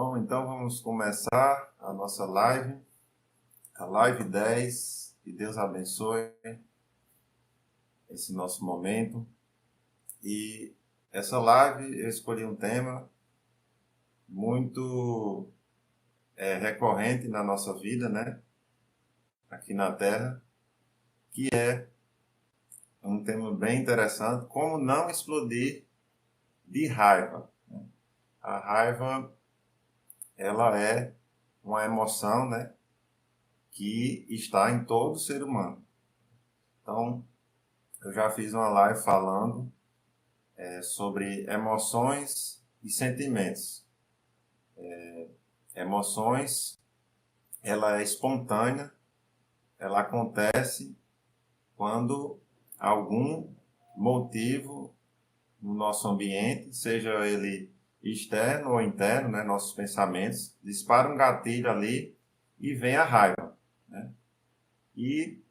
Bom, então vamos começar a nossa live, a live 10. Que Deus abençoe esse nosso momento. E essa live eu escolhi um tema muito recorrente na nossa vida, né? Aqui na Terra, que é um tema bem interessante, como não explodir de raiva. A raiva, ela é uma emoção, né, que está em todo ser humano. Então, eu já fiz uma live falando sobre emoções e sentimentos. Emoções, ela é espontânea, ela acontece quando algum motivo no nosso ambiente, seja ele externo ou interno, né, nossos pensamentos, dispara um gatilho ali e vem a raiva, né? E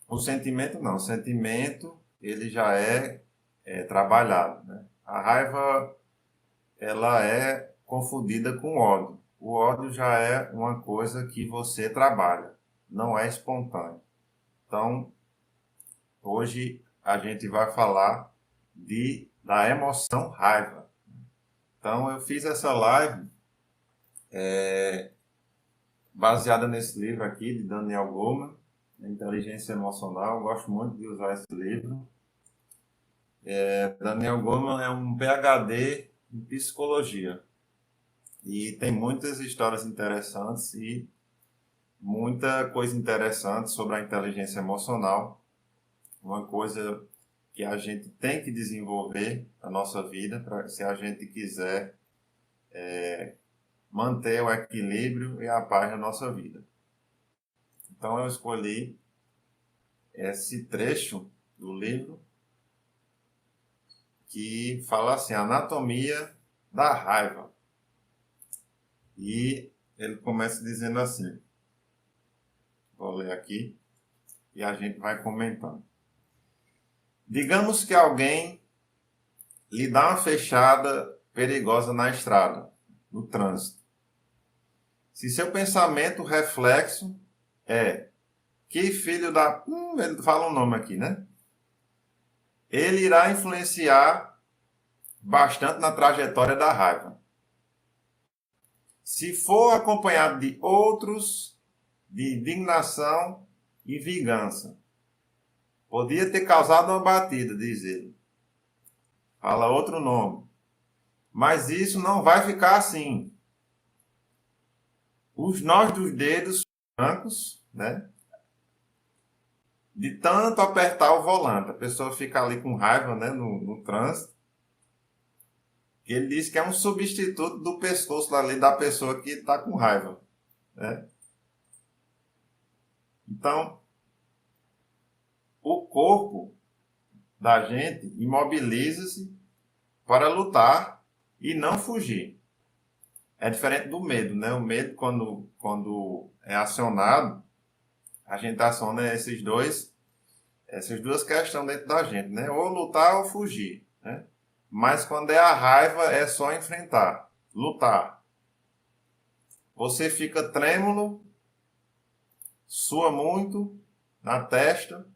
o sentimento não, o sentimento ele já é trabalhado, né? A raiva ela é confundida com ódio. O ódio já é uma coisa que você trabalha, não é espontâneo. Então, hoje a gente vai falar da emoção raiva. Então, eu fiz essa live baseada nesse livro aqui de Daniel Goleman, Inteligência Emocional. Eu gosto muito de usar esse livro. Daniel Goleman é um PhD em psicologia e tem muitas histórias interessantes e muita coisa interessante sobre a inteligência emocional. Uma coisa que a gente tem que desenvolver na nossa vida, se a gente quiser manter o equilíbrio e a paz na nossa vida. Então eu escolhi esse trecho do livro que fala assim, Anatomia da Raiva. E ele começa dizendo assim, vou ler aqui e a gente vai comentando. Digamos que alguém lhe dá uma fechada perigosa na estrada, no trânsito. Se seu pensamento reflexo é que filho da... ele fala um nome aqui, né? Ele irá influenciar bastante na trajetória da raiva. Se for acompanhado de outros, de indignação e vingança, podia ter causado uma batida, diz ele. Fala outro nome. Mas isso não vai ficar assim. Os nós dos dedos brancos, né? De tanto apertar o volante. A pessoa fica ali com raiva, né? No trânsito. Ele diz que é um substituto do pescoço ali da pessoa que está com raiva, né? Então, o corpo da gente imobiliza-se para lutar e não fugir. É diferente do medo, né? O medo, quando é acionado, a gente aciona essas duas questões dentro da gente, né? Ou lutar ou fugir, né? Mas quando é a raiva, é só enfrentar, lutar. Você fica trêmulo, sua muito na testa,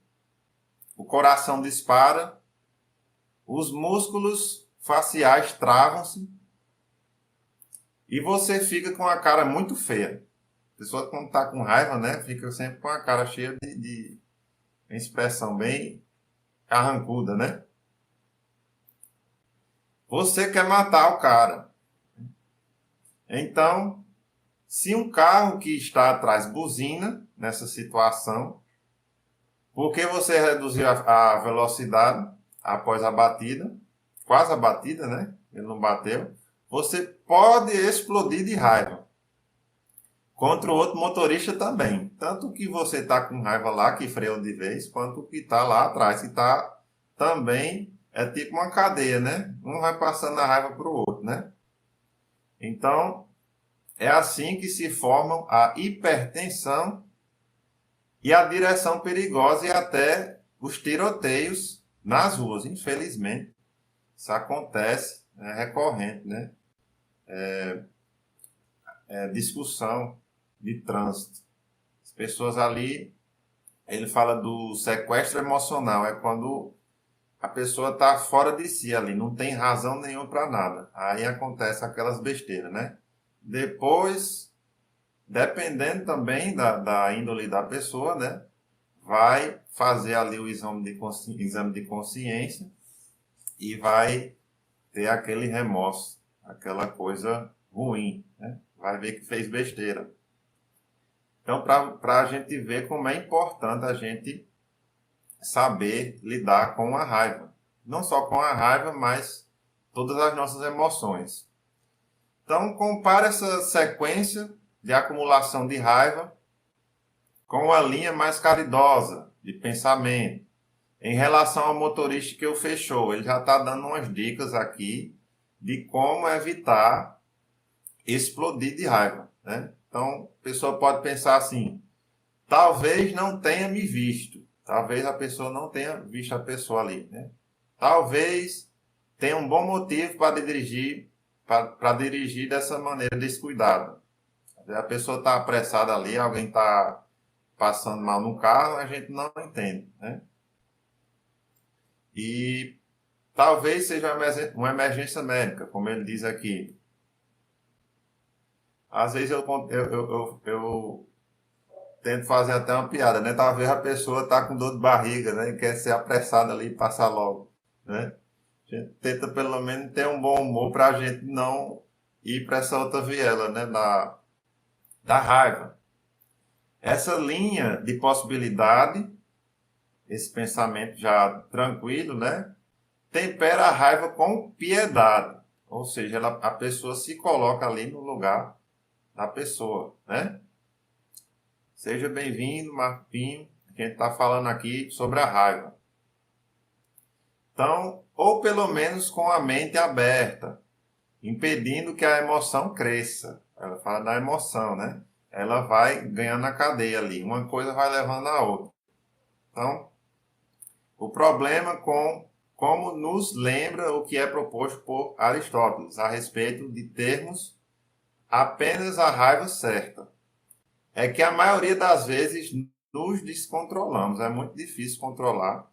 o coração dispara, os músculos faciais travam-se e você fica com a cara muito feia. A pessoa quando está com raiva, né, fica sempre com a cara cheia de expressão bem carrancuda, né? Você quer matar o cara. Então, se um carro que está atrás buzina nessa situação, porque você reduziu a velocidade após a batida, quase a batida, né? Ele não bateu. Você pode explodir de raiva. Contra o outro motorista também. Tanto que você está com raiva lá, que freou de vez, quanto o que está lá atrás, que está também, é tipo uma cadeia, né? Um vai passando a raiva para o outro, né? Então, é assim que se formam a hipertensão e a direção perigosa e até os tiroteios nas ruas. Infelizmente, isso acontece, é recorrente, né? discussão de trânsito. As pessoas ali, ele fala do sequestro emocional, é quando a pessoa está fora de si ali, não tem razão nenhuma para nada. Aí acontece aquelas besteiras, né? Depois, dependendo também da índole da pessoa, né? Vai fazer ali o exame de consciência e vai ter aquele remorso, aquela coisa ruim, né? Vai ver que fez besteira. Então, para a gente ver como é importante a gente saber lidar com a raiva. Não só com a raiva, mas todas as nossas emoções. Então, compare essa sequência de acumulação de raiva com a linha mais caridosa de pensamento. Em relação ao motorista que o fechou, ele já está dando umas dicas aqui de como evitar explodir de raiva, né? Então, a pessoa pode pensar assim, talvez não tenha me visto, talvez a pessoa não tenha visto a pessoa ali, né? Talvez tenha um bom motivo para dirigir dessa maneira descuidada. A pessoa está apressada ali, alguém está passando mal no carro, a gente não entende, né? E talvez seja uma emergência médica, como ele diz aqui. Às vezes eu tento fazer até uma piada, né? Talvez a pessoa está com dor de barriga, né? E quer ser apressada ali e passar logo, né? A gente tenta pelo menos ter um bom humor para a gente não ir para essa outra viela, né? Da raiva. Essa linha de possibilidade, esse pensamento já tranquilo, né? Tempera a raiva com piedade. Ou seja, a pessoa se coloca ali no lugar da pessoa, né? Seja bem-vindo, Marquinhos. A gente está falando aqui sobre a raiva. Então, ou pelo menos com a mente aberta, impedindo que a emoção cresça. Ela fala da emoção, né? Ela vai ganhando a cadeia ali. Uma coisa vai levando a outra. Então, o problema com como nos lembra o que é proposto por Aristóteles a respeito de termos apenas a raiva certa. É que a maioria das vezes nos descontrolamos. É muito difícil controlar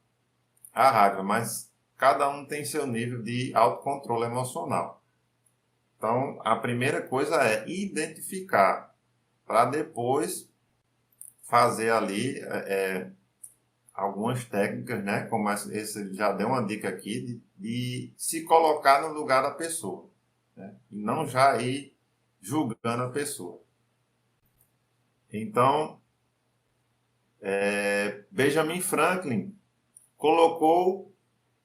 a raiva, mas cada um tem seu nível de autocontrole emocional. Então, a primeira coisa é identificar, para depois fazer ali algumas técnicas, né? Como esse já deu uma dica aqui, de se colocar no lugar da pessoa, né? E não já ir julgando a pessoa. Então, Benjamin Franklin colocou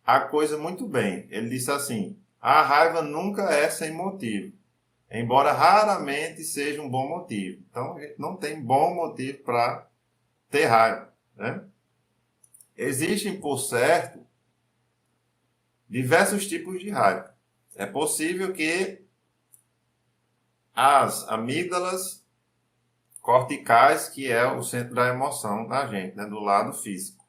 a coisa muito bem. Ele disse assim, a raiva nunca é sem motivo, embora raramente seja um bom motivo. Então, a gente não tem bom motivo para ter raiva, né? Existem, por certo, diversos tipos de raiva. É possível que as amígdalas corticais, que é o centro da emoção da gente, né, do lado físico,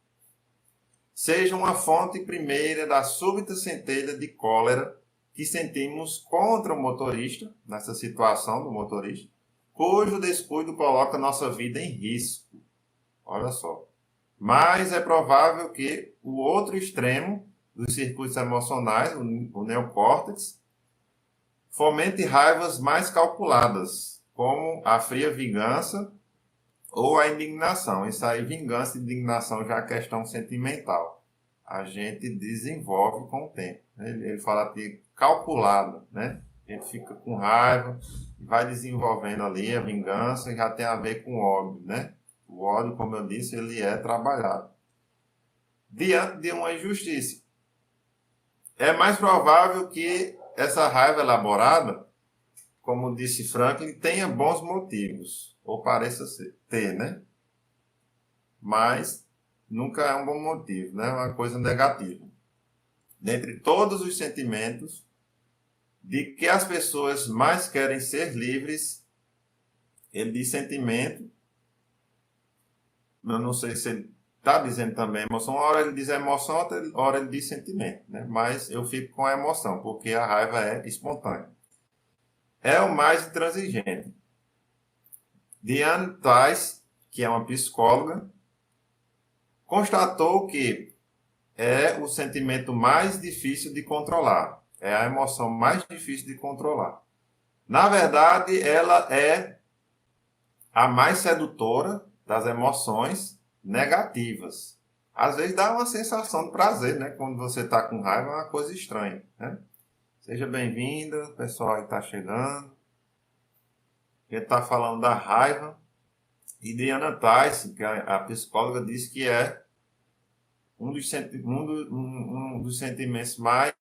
sejam uma fonte primeira da súbita centelha de cólera que sentimos contra o motorista, nessa situação do motorista, cujo descuido coloca nossa vida em risco. Olha só. Mas é provável que o outro extremo dos circuitos emocionais, o neocórtex, fomente raivas mais calculadas, como a fria vingança ou a indignação. Isso aí, vingança e indignação já é questão sentimental. A gente desenvolve com o tempo. Ele fala de calculado, né? A gente fica com raiva, vai desenvolvendo ali a vingança e já tem a ver com ódio, né? O ódio, como eu disse, ele é trabalhado. Diante de uma injustiça, é mais provável que essa raiva elaborada, como disse Franklin, tenha bons motivos, ou pareça ter, né? Mas nunca é um bom motivo, né? É uma coisa negativa. Dentre todos os sentimentos de que as pessoas mais querem ser livres, ele diz sentimento, eu não sei se ele está dizendo também emoção, uma hora ele diz emoção, outra hora ele diz sentimento, né? Mas eu fico com a emoção, porque a raiva é espontânea. É o mais intransigente. Diane Tais, que é uma psicóloga, constatou que é o sentimento mais difícil de controlar. É a emoção mais difícil de controlar. Na verdade, ela é a mais sedutora das emoções negativas. Às vezes dá uma sensação de prazer, né? Quando você está com raiva, é uma coisa estranha, né? Seja bem-vinda, pessoal que está chegando. A gente está falando da raiva. E Diana Tyson, que a psicóloga, diz que é um dos sentimentos mais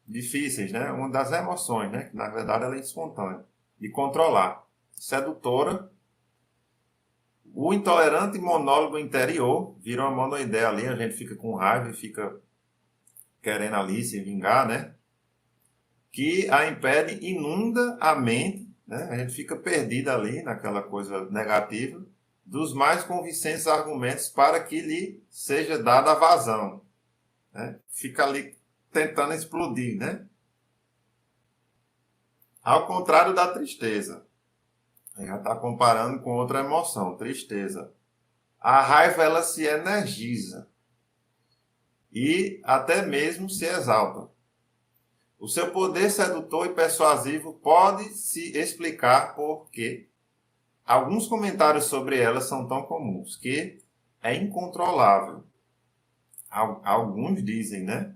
difíceis, né? Uma das emoções, né? Que na verdade ela é espontânea, de controlar. Sedutora. O intolerante monólogo interior vira uma monoideia ali, a gente fica com raiva e fica querendo ali se vingar, né? Que a impede, inunda a mente, né? A gente fica perdido ali naquela coisa negativa dos mais convincentes argumentos para que lhe seja dada a vazão, né? Fica ali tentando explodir, né? Ao contrário da tristeza. Já está comparando com outra emoção, tristeza. A raiva, ela se energiza e até mesmo se exalta. O seu poder sedutor e persuasivo pode se explicar porque alguns comentários sobre ela são tão comuns que é incontrolável. Alguns dizem, né?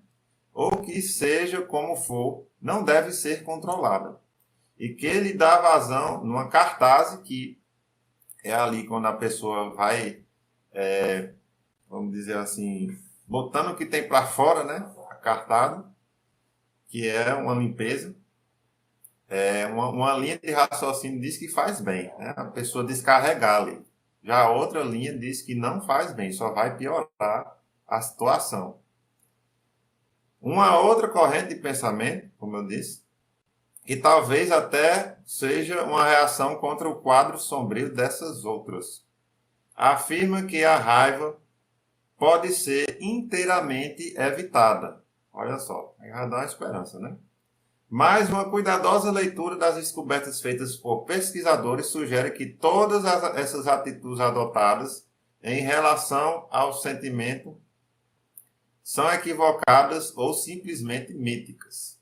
Ou que seja como for, não deve ser controlada. E que ele dá vazão numa cartaz que é ali quando a pessoa vai, vamos dizer assim, botando o que tem para fora, né? A cartada, que é uma limpeza. Uma linha de raciocínio diz que faz bem, né? A pessoa descarregar ali. Já a outra linha diz que não faz bem, só vai piorar a situação. Uma outra corrente de pensamento, como eu disse, que talvez até seja uma reação contra o quadro sombrio dessas outras, afirma que a raiva pode ser inteiramente evitada. Olha só, já dá uma esperança, né? Mas uma cuidadosa leitura das descobertas feitas por pesquisadores sugere que todas essas atitudes adotadas em relação ao sentimento são equivocadas ou simplesmente míticas.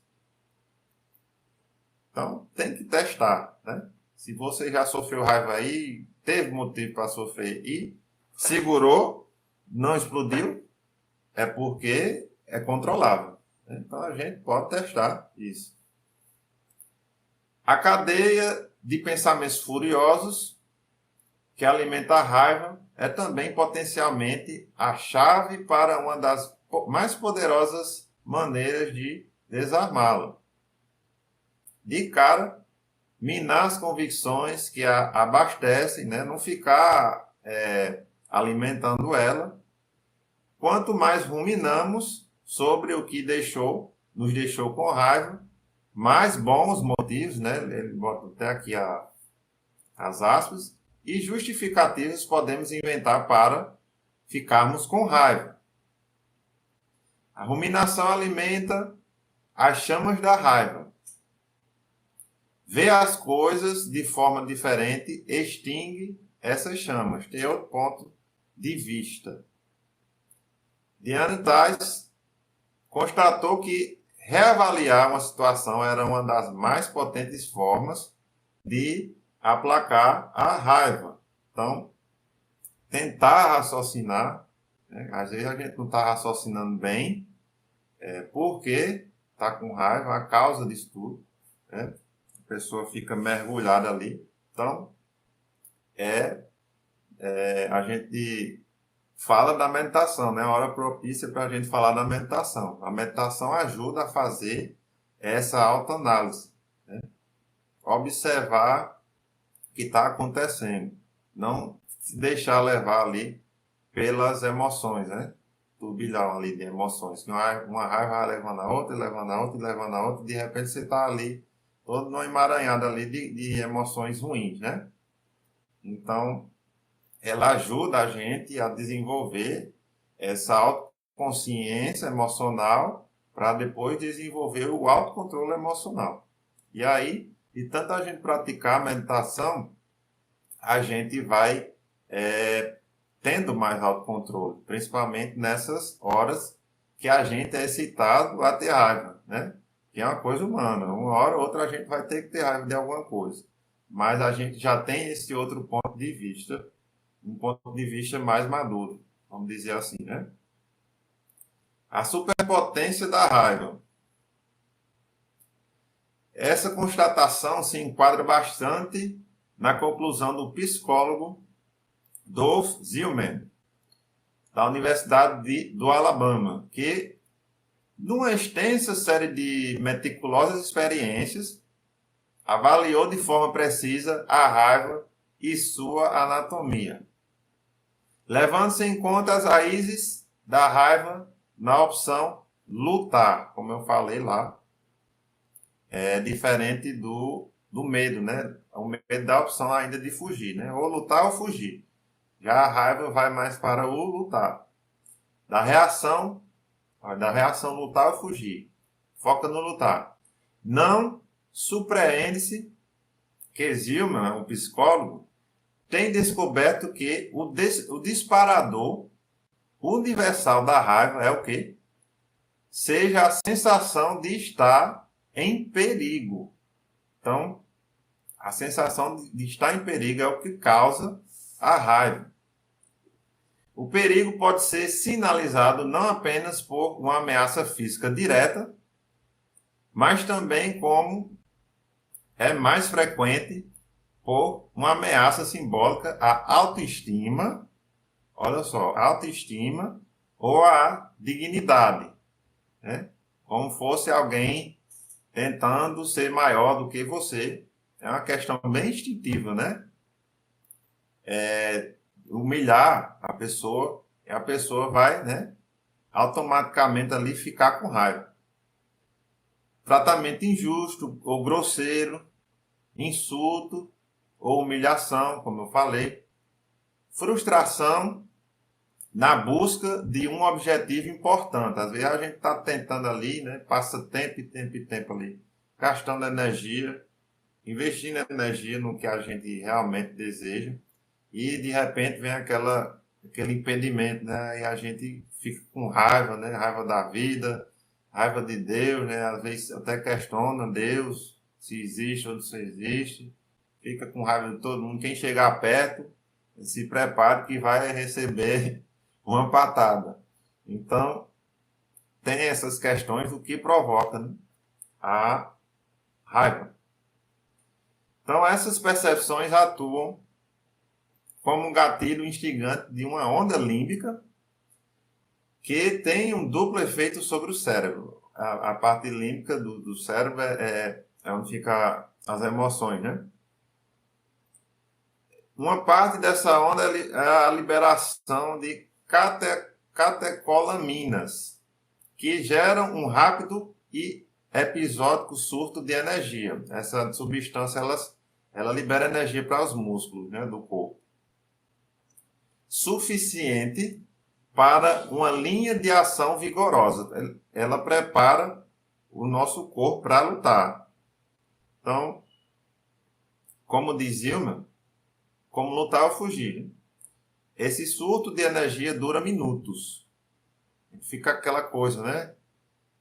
Então, tem que testar, né? Se você já sofreu raiva aí, teve motivo para sofrer e segurou, não explodiu, é porque é controlável. Então, a gente pode testar isso. A cadeia de pensamentos furiosos que alimenta a raiva é também potencialmente a chave para uma das mais poderosas maneiras de desarmá-la. De cara, minar as convicções que a abastecem, né? Não ficar alimentando ela. Quanto mais ruminamos sobre o que nos deixou com raiva, mais bons motivos, né? Ele bota até aqui as aspas, e justificativas podemos inventar para ficarmos com raiva. A ruminação alimenta as chamas da raiva. Ver as coisas de forma diferente extingue essas chamas. Tem outro ponto de vista. Diane Tais constatou que reavaliar uma situação era uma das mais potentes formas de aplacar a raiva. Então, tentar raciocinar, né? Às vezes a gente não está raciocinando bem, porque está com raiva, a causa disso tudo, né? A pessoa fica mergulhada ali. Então, a gente fala da meditação, né? Hora propícia para a gente falar da meditação. A meditação ajuda a fazer essa autoanálise, né? Observar o que está acontecendo, não se deixar levar ali pelas emoções, né? Turbilhão ali de emoções. Uma raiva vai levando a outra, levando a outra, levando a outra, e de repente você está ali, todo numa emaranhada ali de emoções ruins, né? Então, ela ajuda a gente a desenvolver essa autoconsciência emocional para depois desenvolver o autocontrole emocional. E aí, de tanta gente praticar a meditação, a gente vai tendo mais autocontrole, principalmente nessas horas que a gente é excitado a ter raiva, né? Que é uma coisa humana. Uma hora ou outra a gente vai ter que ter raiva de alguma coisa. Mas a gente já tem esse outro ponto de vista, um ponto de vista mais maduro, vamos dizer assim, né? A superpotência da raiva. Essa constatação se enquadra bastante na conclusão do psicólogo Dolph Zillman, da Universidade do Alabama, que, numa extensa série de meticulosas experiências, avaliou de forma precisa a raiva e sua anatomia, levando-se em conta as raízes da raiva na opção lutar, como eu falei lá, é diferente do medo, né? O medo dá a opção ainda de fugir, né? Ou lutar ou fugir. Já a raiva vai mais para o lutar. Da reação lutar ou fugir. Foca no lutar. Não surpreende-se que Zillman, o psicólogo, tem descoberto que o disparador universal da raiva é o quê? Seja a sensação de estar em perigo. Então, a sensação de estar em perigo é o que causa a raiva. O perigo pode ser sinalizado não apenas por uma ameaça física direta, mas também, como é mais frequente, por uma ameaça simbólica à autoestima, olha só, autoestima ou à dignidade, né? Como fosse alguém tentando ser maior do que você. É uma questão bem instintiva, né? Humilhar a pessoa vai, né, automaticamente ali ficar com raiva. Tratamento injusto ou grosseiro, insulto ou humilhação, como eu falei. Frustração na busca de um objetivo importante. Às vezes a gente está tentando ali, né, passa tempo e tempo e tempo ali, gastando energia, investindo energia no que a gente realmente deseja, e de repente vem aquele impedimento, né? E a gente fica com raiva, né? Raiva da vida, raiva de Deus, né? Às vezes até questiona Deus, se existe ou não existe, fica com raiva de todo mundo. Quem chegar perto, se prepare que vai receber uma patada. Então, tem essas questões do que provoca, né, a raiva. Então, essas percepções atuam como um gatilho instigante de uma onda límbica que tem um duplo efeito sobre o cérebro. A parte límbica do cérebro é onde ficam as emoções, né? Uma parte dessa onda é a liberação de catecolaminas, que geram um rápido e episódico surto de energia. Essa substância ela libera energia para os músculos, né, do corpo, suficiente para uma linha de ação vigorosa. Ela prepara o nosso corpo para lutar. Então, como diz Zillman, como lutar ou fugir. Esse surto de energia dura minutos. Fica aquela coisa, né?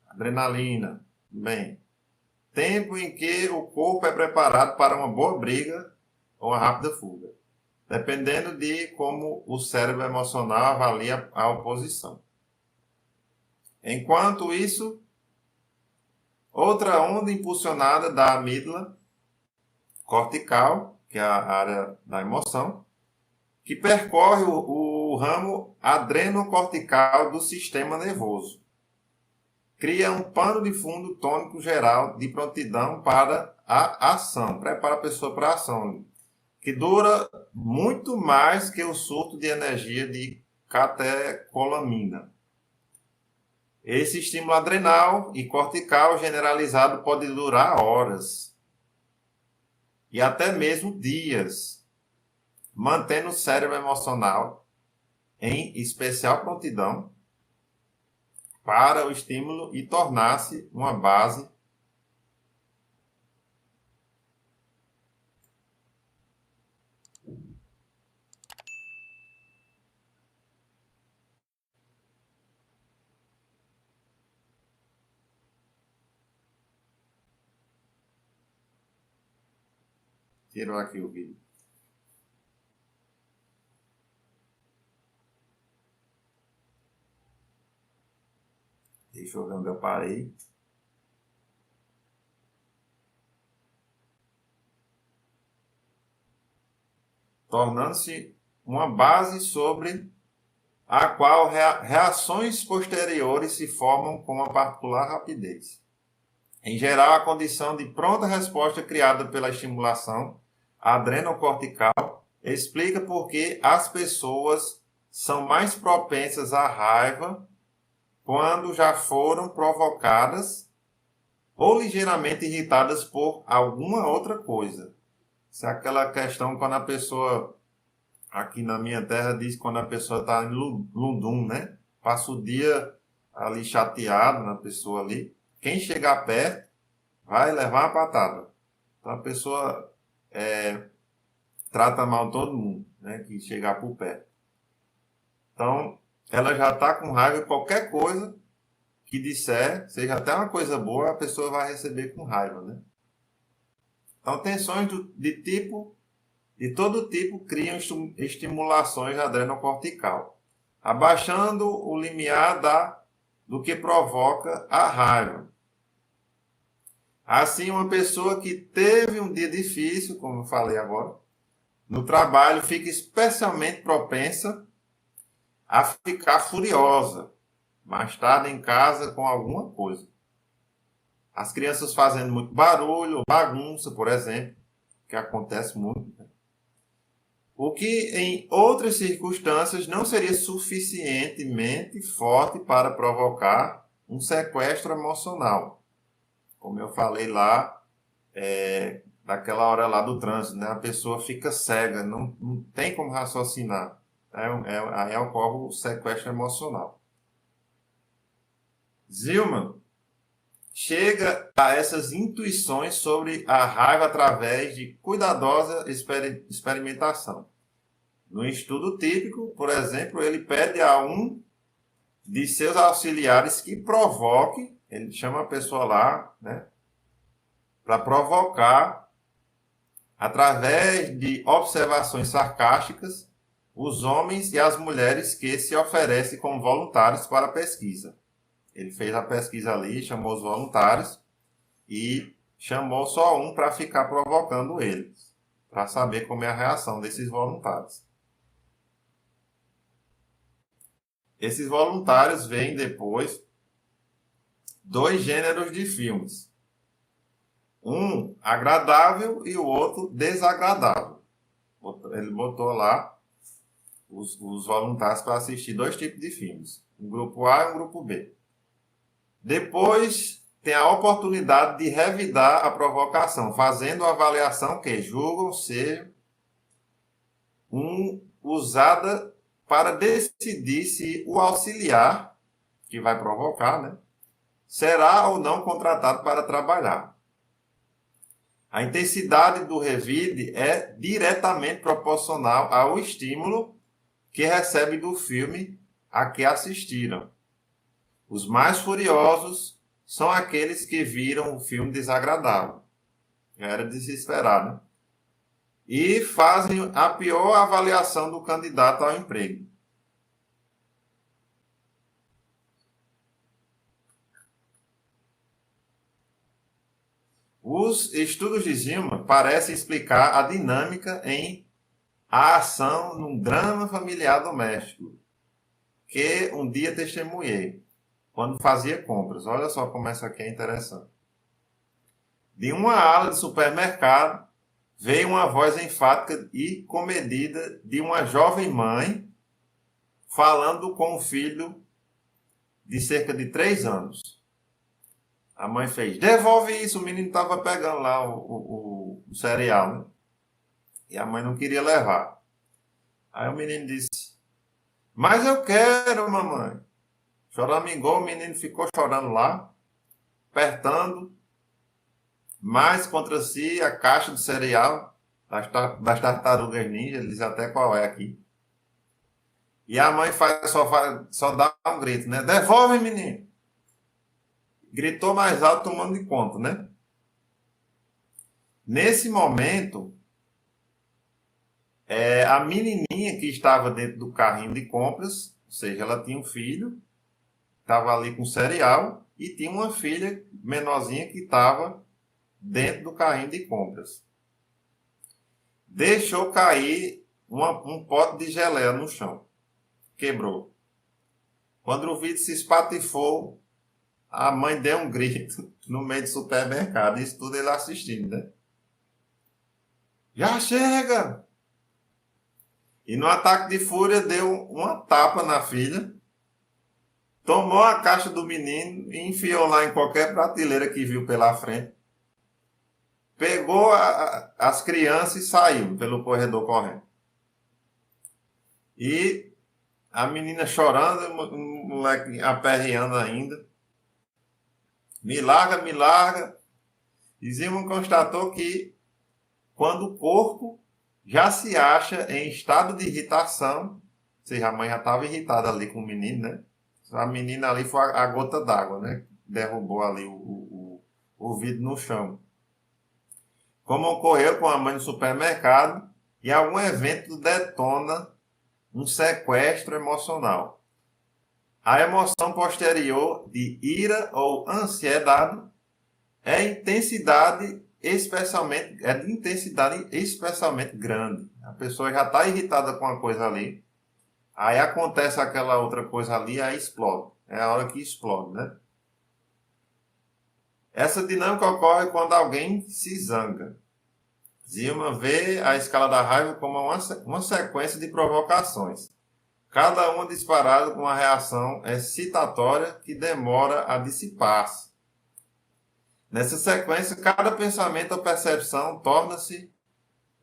Adrenalina. Bem, tempo em que o corpo é preparado para uma boa briga ou uma rápida fuga, dependendo de como o cérebro emocional avalia a oposição. Enquanto isso, outra onda impulsionada da amígdala cortical, que é a área da emoção, que percorre o ramo adrenocortical do sistema nervoso. Cria um pano de fundo tônico geral de prontidão para a ação, prepara a pessoa para a ação, que dura muito mais que o surto de energia de catecolamina. Esse estímulo adrenal e cortical generalizado pode durar horas e até mesmo dias, mantendo o cérebro emocional em especial prontidão para o estímulo e tornar-se uma base Tirou aqui o vídeo. Deixa eu ver onde eu parei. Tornando-se uma base sobre a qual reações posteriores se formam com uma particular rapidez. Em geral, a condição de pronta resposta criada pela estimulação adrenocortical explica por que as pessoas são mais propensas à raiva quando já foram provocadas ou ligeiramente irritadas por alguma outra coisa. Isso é aquela questão quando a pessoa, aqui na minha terra, diz quando a pessoa está em lundum, né? Passa o dia ali chateado na pessoa ali. Quem chegar perto vai levar uma patada. Então a pessoa trata mal todo mundo, né? Que chegar por perto. Então ela já está com raiva de qualquer coisa que disser, seja até uma coisa boa, a pessoa vai receber com raiva, né? Então tensões de todo tipo criam estimulações adrenocortical, abaixando o limiar do que provoca a raiva. Assim, uma pessoa que teve um dia difícil, como eu falei agora, no trabalho, fica especialmente propensa a ficar furiosa, mais tarde em casa com alguma coisa. As crianças fazendo muito barulho, bagunça, por exemplo, que acontece muito, né? O que em outras circunstâncias não seria suficientemente forte para provocar um sequestro emocional. Como eu falei lá, daquela hora lá do trânsito, né? A pessoa fica cega, não tem como raciocinar. Aí ocorre o sequestro emocional. Zillman chega a essas intuições sobre a raiva através de cuidadosa experimentação. No estudo típico, por exemplo, ele pede a um de seus auxiliares que provoque, ele chama a pessoa lá, né, para provocar, através de observações sarcásticas, os homens e as mulheres que se oferecem como voluntários para a pesquisa. Ele fez a pesquisa ali, chamou os voluntários e chamou só um para ficar provocando eles, para saber como é a reação desses voluntários. Esses voluntários veem depois 2 gêneros de filmes. Um agradável e o outro desagradável. Ele botou lá os voluntários para assistir 2 tipos de filmes. Um grupo A e um grupo B. Depois tem a oportunidade de revidar a provocação, fazendo a avaliação que julgam ser usada para decidir se o auxiliar, que vai provocar, né, será ou não contratado para trabalhar. A intensidade do revide é diretamente proporcional ao estímulo que recebe do filme a que assistiram. Os mais furiosos são aqueles que viram o filme desagradável. Era de se esperar, né? E fazem a pior avaliação do candidato ao emprego. Os estudos de Zillman parecem explicar a dinâmica em a ação num drama familiar doméstico, que um dia testemunhei, quando fazia compras. Olha só como essa aqui é interessante. De uma ala de supermercado, veio uma voz enfática e comedida de uma jovem mãe falando com o filho de cerca de 3 anos. A mãe fez, devolve isso, o menino estava pegando lá o cereal, né? E a mãe não queria levar. Aí o menino disse, mas eu quero, mamãe. Choramingou, o menino ficou chorando lá, apertando mais contra si a caixa de cereal das tartarugas ninja, ele diz até qual é aqui. E a mãe só dá um grito, né? Devolve, menino! Gritou mais alto, tomando de conta, né? Nesse momento, A menininha que estava dentro do carrinho de compras, ou seja, ela tinha um filho, estava ali com cereal, e tinha uma filha menorzinha que estava dentro do carrinho de compras. Deixou cair um pote de geleia no chão. Quebrou. Quando o vidro se espatifou, a mãe deu um grito no meio do supermercado. Isso tudo ele assistindo, né? Já chega! E no ataque de fúria deu uma tapa na filha, tomou a caixa do menino e enfiou lá em qualquer prateleira que viu pela frente. Pegou as crianças e saiu pelo corredor correndo. E a menina chorando, o moleque aperreando ainda. Me larga, me larga. E Zilman constatou que quando o corpo já se acha em estado de irritação, ou seja, a mãe já estava irritada ali com o menino, né? A menina ali foi a gota d'água, né? Derrubou ali o vidro no chão. Como ocorreu com a mãe no supermercado, e algum evento detona um sequestro emocional. A emoção posterior de ira ou ansiedade é de intensidade especialmente grande. A pessoa já está irritada com uma coisa ali, aí acontece aquela outra coisa ali, aí explode. É a hora que explode, né? Essa dinâmica ocorre quando alguém se zanga. Zilman vê a escala da raiva como uma sequência de provocações, cada uma disparada com uma reação excitatória que demora a dissipar-se. Nessa sequência, cada pensamento ou percepção torna-se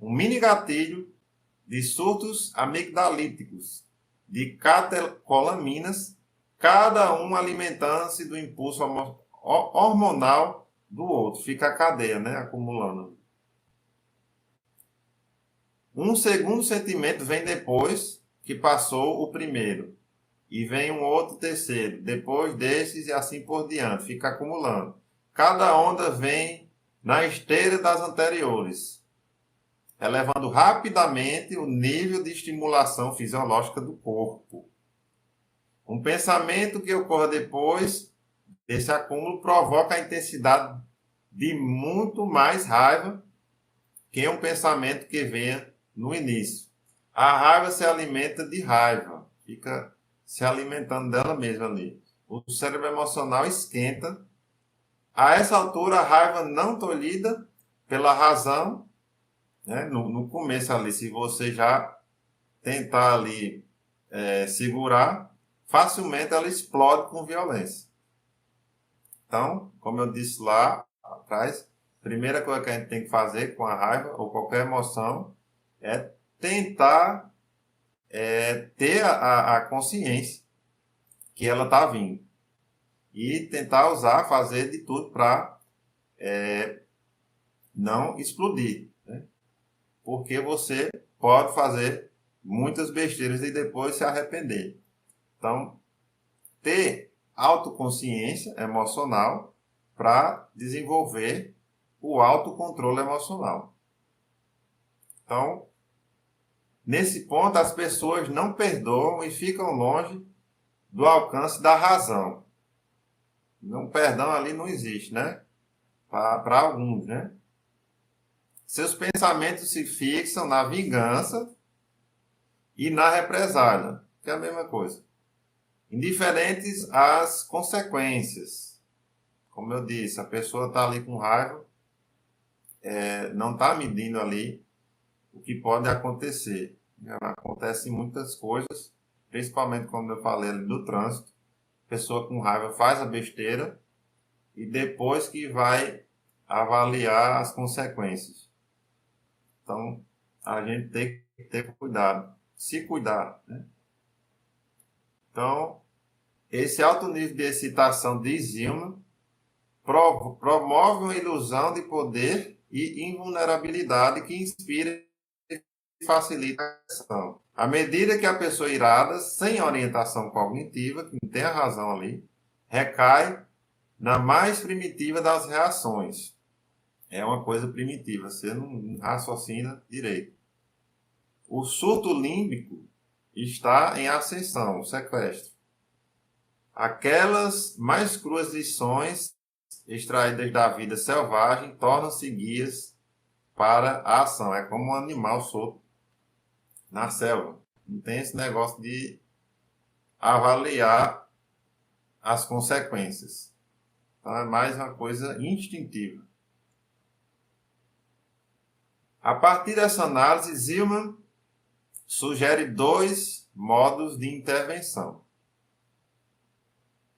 um mini gatilho de surtos amigdalíticos, de catecolaminas, cada um alimentando-se do impulso hormonal do outro. Fica a cadeia, né? Acumulando. Um segundo sentimento vem depois que passou o primeiro. E vem um outro terceiro, depois desses e assim por diante. Fica acumulando. Cada onda vem na esteira das anteriores, elevando rapidamente o nível de estimulação fisiológica do corpo. Um pensamento que ocorre depois desse acúmulo provoca a intensidade de muito mais raiva que um pensamento que venha no início. A raiva se alimenta de raiva, fica se alimentando dela mesma ali. O cérebro emocional esquenta. A essa altura, a raiva não tolhida pela razão, né? No começo ali, se você já tentar ali segurar, facilmente ela explode com violência. Então, como eu disse lá atrás, a primeira coisa que a gente tem que fazer com a raiva ou qualquer emoção é tentar ter a consciência que ela está vindo e tentar fazer de tudo para não explodir, né? Porque você pode fazer muitas besteiras e depois se arrepender. Então, ter autoconsciência emocional para desenvolver o autocontrole emocional. Então, nesse ponto, as pessoas não perdoam e ficam longe do alcance da razão. Um perdão ali não existe, né? Para alguns, né? Seus pensamentos se fixam na vingança e na represália, que é a mesma coisa. Indiferentes às consequências. Como eu disse, a pessoa está ali com raiva, não está medindo ali o que pode acontecer. Acontecem muitas coisas, principalmente como eu falei ali do trânsito. A pessoa com raiva faz a besteira e depois que vai avaliar as consequências. Então, a gente tem que ter cuidado, se cuidar, né? Então, esse alto nível de excitação de Zilman promove uma ilusão de poder e invulnerabilidade que inspira e facilita a ação. À medida que a pessoa irada, sem orientação cognitiva, que não tem a razão ali, recai na mais primitiva das reações. É uma coisa primitiva, você não raciocina direito. o surto límbico está em ascensão, o sequestro. Aquelas mais cruas lições extraídas da vida selvagem tornam-se guias para a ação. É como um animal solto na selva. Não tem esse negócio de avaliar as consequências. Então é mais uma coisa instintiva. A partir dessa análise, Zillman sugere 2 modos de intervenção.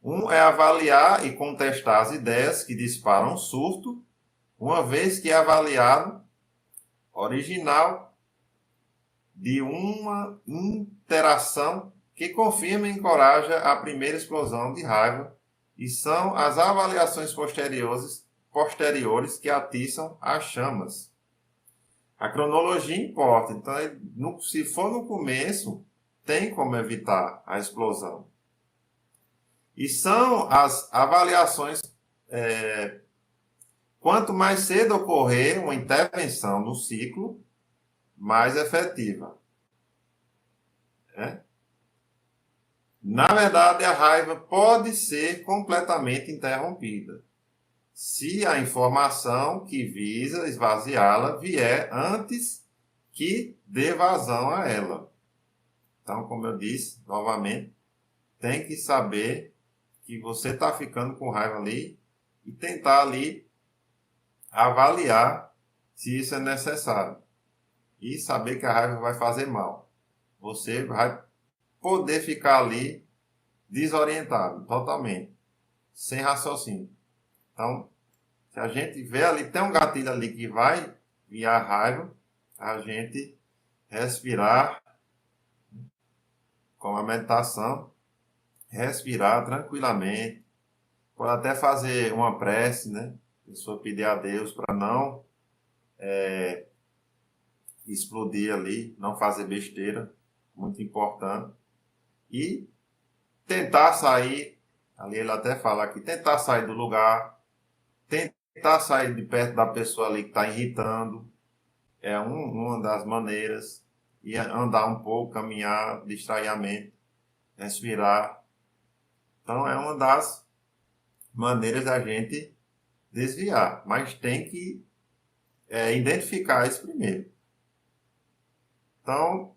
Um é avaliar e contestar as ideias que disparam o surto, uma vez que é avaliado original de uma interação que confirma e encoraja a primeira explosão de raiva, e são as avaliações posteriores que atiçam as chamas. A cronologia importa, então se for no começo, tem como evitar a explosão. E são as avaliações, quanto mais cedo ocorrer uma intervenção no ciclo, mais efetiva. Na verdade, a raiva pode ser completamente interrompida se a informação que visa esvaziá-la vier antes que dê vazão a ela. Então, como eu disse, novamente, tem que saber que você está ficando com raiva ali e tentar ali avaliar se isso é necessário. E saber que a raiva vai fazer mal. Você vai poder ficar ali desorientado, totalmente, sem raciocínio. Então, se a gente vê ali, tem um gatilho ali que vai vir a raiva, a gente respirar com a meditação, respirar tranquilamente, pode até fazer uma prece, né? A pessoa pedir a Deus para não explodir ali, não fazer besteira, muito importante. E tentar sair, ali ele até fala aqui, tentar sair do lugar, tentar sair de perto da pessoa ali que está irritando, é uma das maneiras, e andar um pouco, caminhar, distrair a mente, respirar. Então é uma das maneiras da gente desviar, mas tem que identificar isso primeiro. Então,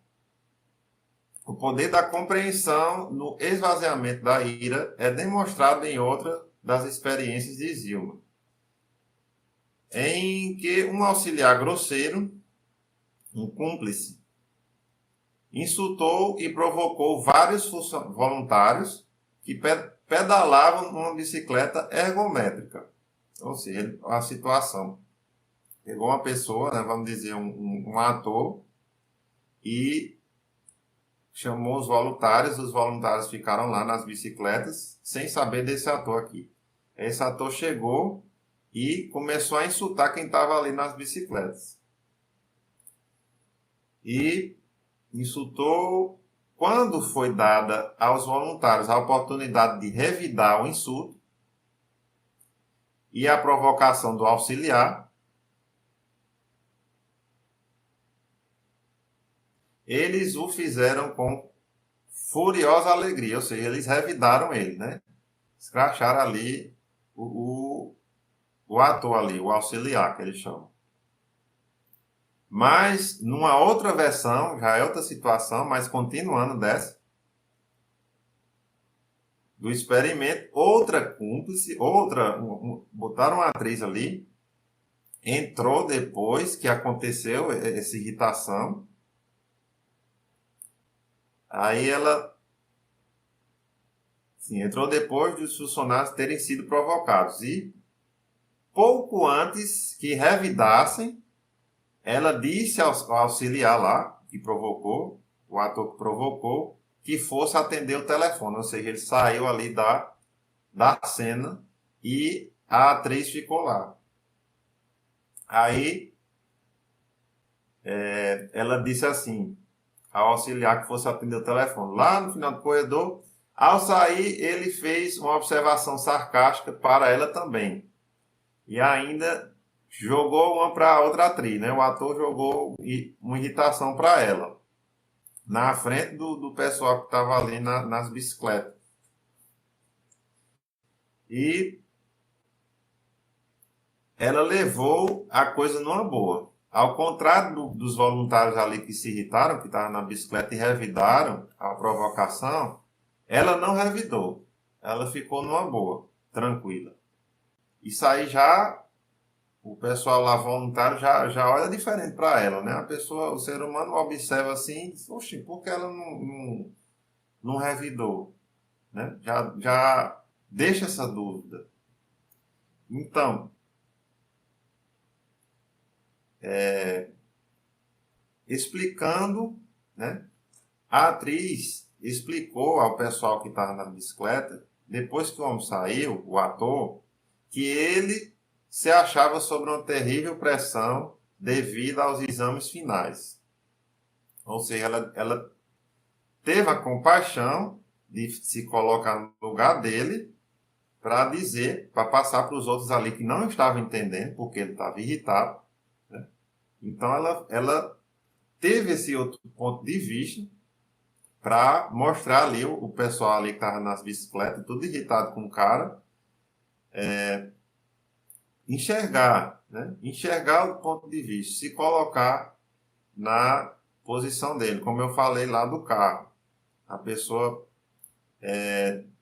o poder da compreensão no esvaziamento da ira é demonstrado em outra das experiências de Zillman, em que um auxiliar grosseiro, um cúmplice, insultou e provocou vários voluntários que pedalavam numa bicicleta ergométrica. Ou seja, a situação. Pegou uma pessoa, né, vamos dizer, um ator, e chamou os voluntários ficaram lá nas bicicletas, sem saber desse ator aqui. Esse ator chegou e começou a insultar quem estava ali nas bicicletas. E insultou. Quando foi dada aos voluntários a oportunidade de revidar o insulto e a provocação do auxiliar, eles o fizeram com furiosa alegria, ou seja, eles revidaram ele, né? Escracharam ali o ator ali, o auxiliar, que eles chamam. Mas, numa outra versão, já é outra situação, mas continuando dessa, do experimento, outra cúmplice, botaram uma atriz ali, entrou depois que aconteceu essa irritação. Aí ela, sim, entrou depois dos funcionários terem sido provocados. E pouco antes que revidassem, ela disse ao auxiliar lá, que provocou, o ator que provocou, que fosse atender o telefone. Ou seja, ele saiu ali da cena e a atriz ficou lá. Aí ela disse assim ao auxiliar que fosse atender o telefone. Lá no final do corredor, ao sair, ele fez uma observação sarcástica para ela também. E ainda jogou uma para outra atriz, né? O ator jogou uma irritação para ela. na frente do pessoal que estava ali nas bicicletas. E ela levou a coisa numa boa. Ao contrário dos voluntários ali que se irritaram, que estavam na bicicleta e revidaram a provocação, ela não revidou. Ela ficou numa boa, tranquila. Isso aí já, o pessoal lá voluntário já olha diferente para ela, né? A pessoa, o ser humano observa assim e diz, oxe, por que ela não revidou? Né? Já deixa essa dúvida. Então, explicando, né? A atriz explicou ao pessoal que estava na bicicleta, depois que o homem saiu, o ator, que ele se achava sob uma terrível pressão devido aos exames finais. Ou seja, ela teve a compaixão de se colocar no lugar dele para dizer, para passar para os outros ali que não estavam entendendo, porque ele estava irritado. Né? Então ela teve esse outro ponto de vista para mostrar ali o pessoal ali que estava nas bicicletas, tudo irritado com o cara, enxergar, né? Enxergar o ponto de vista, se colocar na posição dele, como eu falei lá do carro. A pessoa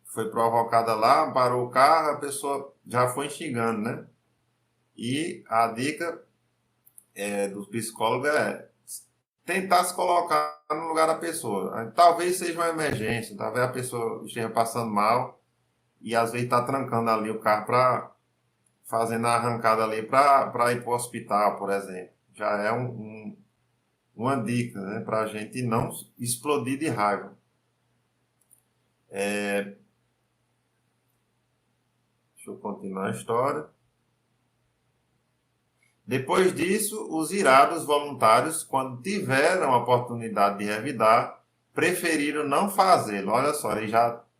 foi provocada lá, parou o carro, a pessoa já foi xingando, né? E a dica do psicólogo é tentar se colocar no lugar da pessoa. Talvez seja uma emergência, talvez a pessoa esteja passando mal e às vezes está trancando ali o carro para fazendo a arrancada ali para ir para o hospital, por exemplo. Já é uma dica, né, para a gente não explodir de raiva. Deixa eu continuar a história. Depois disso, os irados voluntários, quando tiveram a oportunidade de revidar, preferiram não fazê-lo. Olha só, eles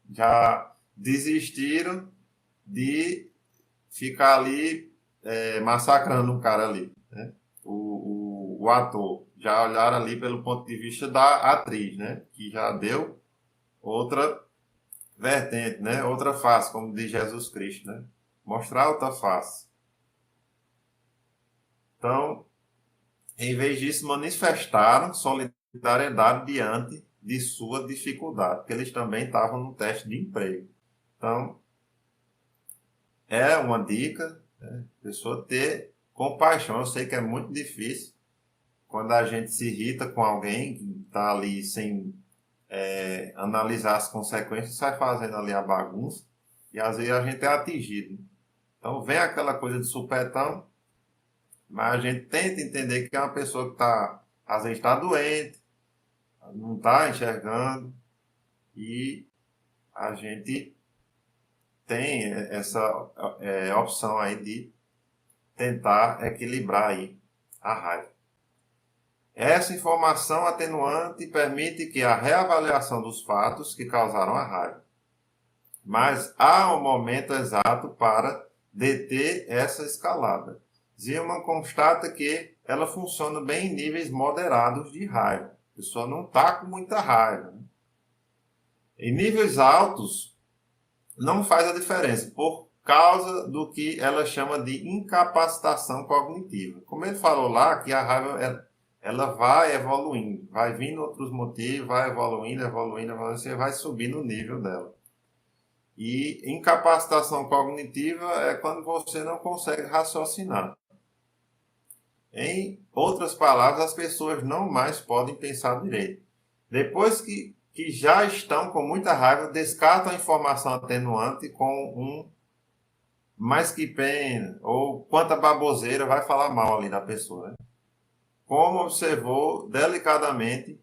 já desistiram de ficar ali massacrando um cara ali. Né? O ator. Já olharam ali pelo ponto de vista da atriz, né? Que já deu outra vertente, né? Outra face, como diz Jesus Cristo, né? Mostrar outra face. Então, em vez disso, manifestaram solidariedade diante de sua dificuldade, porque eles também estavam no teste de emprego. Então, é uma dica, né? A pessoa ter compaixão. Eu sei que é muito difícil quando a gente se irrita com alguém que está ali sem analisar as consequências, sai fazendo ali a bagunça e às vezes a gente é atingido. Então, vem aquela coisa de supetão, mas a gente tenta entender que é uma pessoa que está, às vezes está doente, não está enxergando e a gente tem essa opção aí de tentar equilibrar aí a raiva. Essa informação atenuante permite que a reavaliação dos fatos que causaram a raiva. Mas há um momento exato para deter essa escalada. Zilman constata que ela funciona bem em níveis moderados de raiva. A pessoa não está com muita raiva. Né? Em níveis altos, não faz a diferença, por causa do que ela chama de incapacitação cognitiva. Como ele falou lá, que a raiva ela vai evoluindo, vai vindo outros motivos, vai evoluindo, você vai subindo o nível dela. E incapacitação cognitiva é quando você não consegue raciocinar. Em outras palavras, as pessoas não mais podem pensar direito. Depois que já estão com muita raiva, descartam a informação atenuante com um mais que pena, ou quanta baboseira vai falar mal ali da pessoa. Né? Como observou delicadamente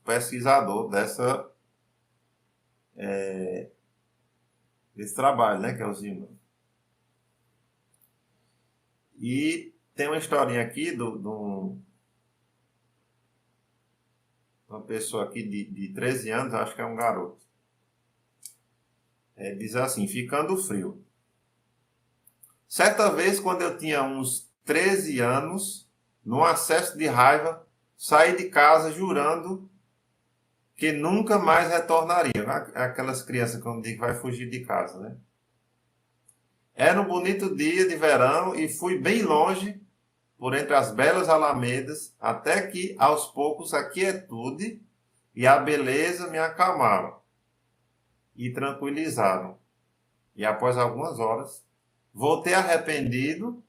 o pesquisador desse trabalho, né, que é o Zimmer. E tem uma historinha aqui de uma pessoa aqui de 13 anos, acho que é um garoto. Diz assim, ficando frio. Certa vez, quando eu tinha uns 13 anos, num acesso de raiva, saí de casa jurando que nunca mais retornariam. Aquelas crianças, quando digo, vai fugir de casa, né? Era um bonito dia de verão e fui bem longe, por entre as belas alamedas, até que, aos poucos, a quietude e a beleza me acalmaram e tranquilizaram. E após algumas horas, voltei arrependido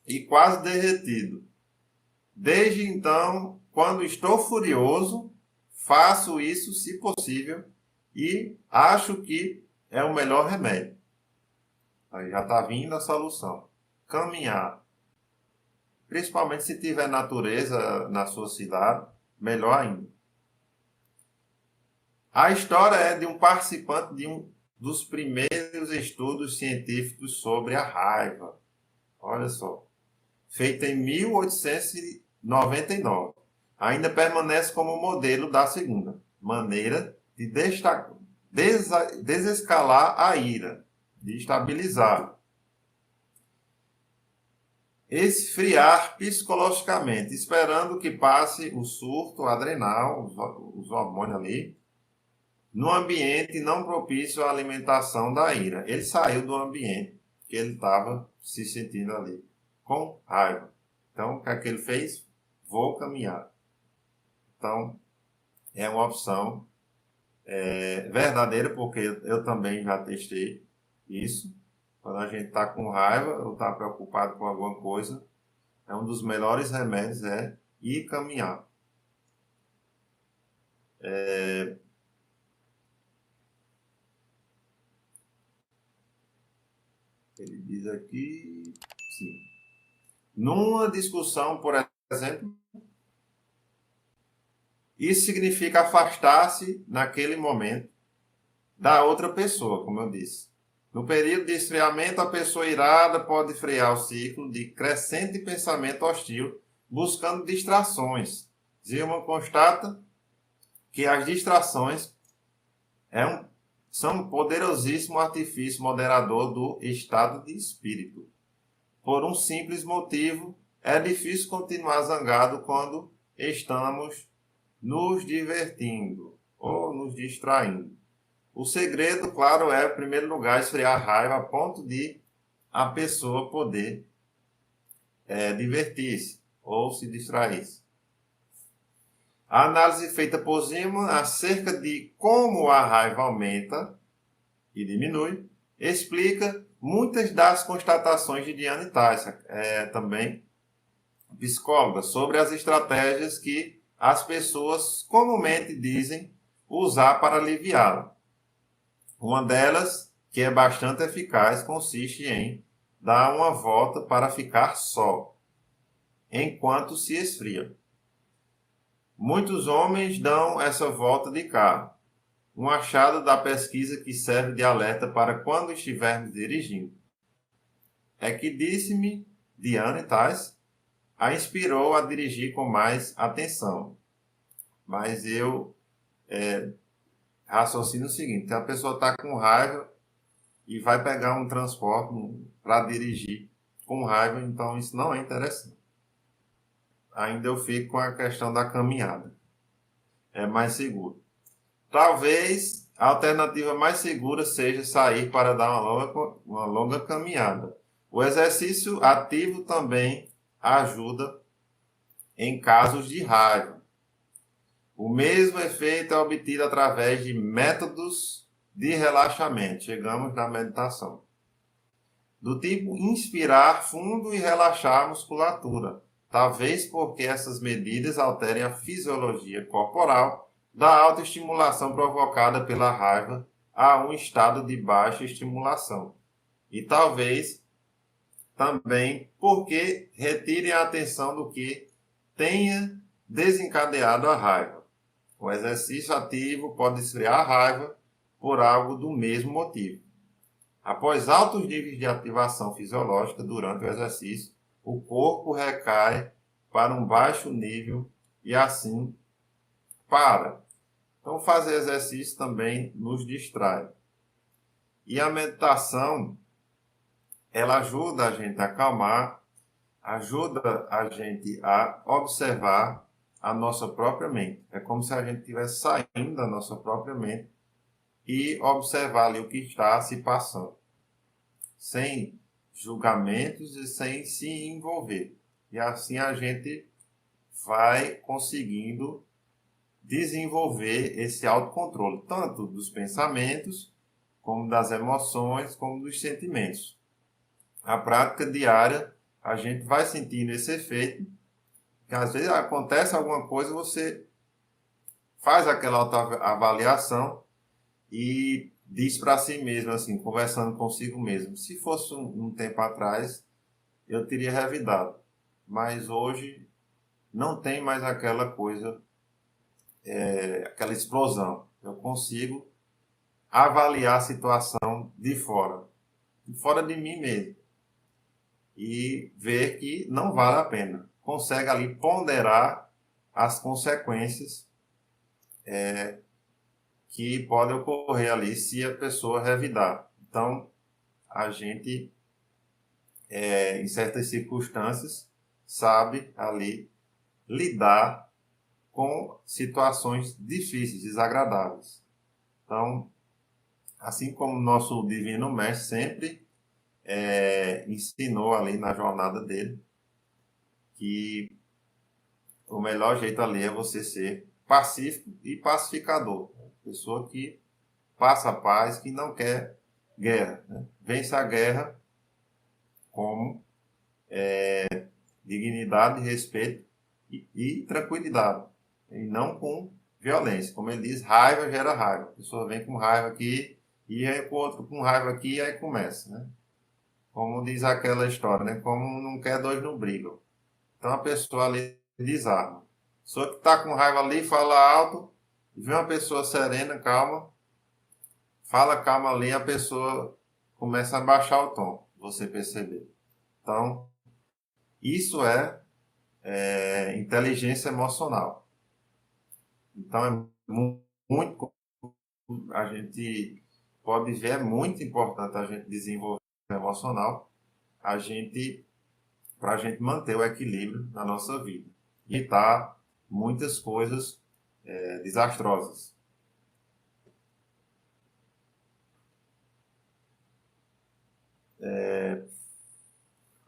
e quase derretido. Desde então, quando estou furioso, faço isso se possível e acho que é o melhor remédio. Aí já está vindo a solução. Caminhar. Principalmente se tiver natureza na sua cidade, melhor ainda. A história é de um participante de um dos primeiros estudos científicos sobre a raiva. Olha só. Feita em 1899. Ainda permanece como modelo da segunda maneira de desescalar a ira, de estabilizar. Esfriar psicologicamente, esperando que passe o surto adrenal, os hormônios ali, no ambiente não propício à alimentação da ira. Ele saiu do ambiente que ele estava se sentindo ali, com raiva. Então, o que é que ele fez? Vou caminhar. Então, é uma opção verdadeira, porque eu também já testei isso. Quando a gente está com raiva ou está preocupado com alguma coisa, é um dos melhores remédios ir caminhar. Ele diz aqui, sim. Numa discussão, por exemplo, isso significa afastar-se naquele momento da outra pessoa, como eu disse. No período de esfriamento, a pessoa irada pode frear o ciclo de crescente pensamento hostil, buscando distrações. Zilman constata que as distrações são um poderosíssimo artifício moderador do estado de espírito. Por um simples motivo, é difícil continuar zangado quando estamos nos divertindo ou nos distraindo. O segredo, claro, é, em primeiro lugar, esfriar a raiva a ponto de a pessoa poder divertir-se ou se distrair-se. A análise feita por Zimmermann acerca de como a raiva aumenta e diminui explica muitas das constatações de Diane Tyson, também psicóloga, sobre as estratégias que as pessoas comumente dizem usar para aliviá-la. Uma delas, que é bastante eficaz, consiste em dar uma volta para ficar só, enquanto se esfria. Muitos homens dão essa volta de carro, um achado da pesquisa que serve de alerta para quando estivermos dirigindo. É que disse-me Diane Tyson, a inspirou a dirigir com mais atenção. Mas eu raciocino o seguinte, se a pessoa está com raiva e vai pegar um transporte para dirigir com raiva, então isso não é interessante. Ainda eu fico com a questão da caminhada. É mais seguro. Talvez a alternativa mais segura seja sair para dar uma longa caminhada. O exercício ativo também ajuda em casos de raiva. O mesmo efeito é obtido através de métodos de relaxamento. Chegamos na meditação. Do tipo inspirar fundo e relaxar a musculatura. Talvez porque essas medidas alterem a fisiologia corporal da autoestimulação provocada pela raiva a um estado de baixa estimulação. E talvez também porque retirem a atenção do que tenha desencadeado a raiva. O exercício ativo pode esfriar a raiva por algo do mesmo motivo. Após altos níveis de ativação fisiológica durante o exercício, o corpo recai para um baixo nível e assim para. Então, fazer exercício também nos distrai. E a meditação, ela ajuda a gente a acalmar, ajuda a gente a observar a nossa própria mente. É como se a gente estivesse saindo da nossa própria mente e observar ali o que está se passando, sem julgamentos e sem se envolver. E assim a gente vai conseguindo desenvolver esse autocontrole, tanto dos pensamentos, como das emoções, como dos sentimentos. A prática diária, a gente vai sentindo esse efeito, que às vezes acontece alguma coisa, você faz aquela autoavaliação e diz para si mesmo, assim, conversando consigo mesmo, se fosse um tempo atrás, eu teria revidado, mas hoje não tem mais aquela coisa, aquela explosão. Eu consigo avaliar a situação de fora de mim mesmo, e ver que não vale a pena. Consegue ali ponderar as consequências que podem ocorrer ali se a pessoa revidar. Então, a gente, em certas circunstâncias, sabe ali lidar com situações difíceis, desagradáveis. Então, assim como o nosso Divino Mestre sempre ensinou ali na jornada dele, que o melhor jeito ali é você ser pacífico e pacificador. Pessoa que passa a paz, que não quer guerra. Né? Vence a guerra como dignidade, respeito e tranquilidade. E não com violência. Como ele diz, raiva gera raiva. A pessoa vem com raiva aqui e aí o outro com raiva aqui e aí começa. Né? Como diz aquela história, né? Como não quer, dois não brigam. Então a pessoa ali desarma. A pessoa que está com raiva ali fala alto, vê uma pessoa serena, calma, fala calma ali, a pessoa começa a baixar o tom, você perceber. Então, isso é inteligência emocional. Então, muito, a gente pode ver, é muito importante a gente desenvolver emocional, para a gente manter o equilíbrio na nossa vida. E evitar muitas coisas desastrosas.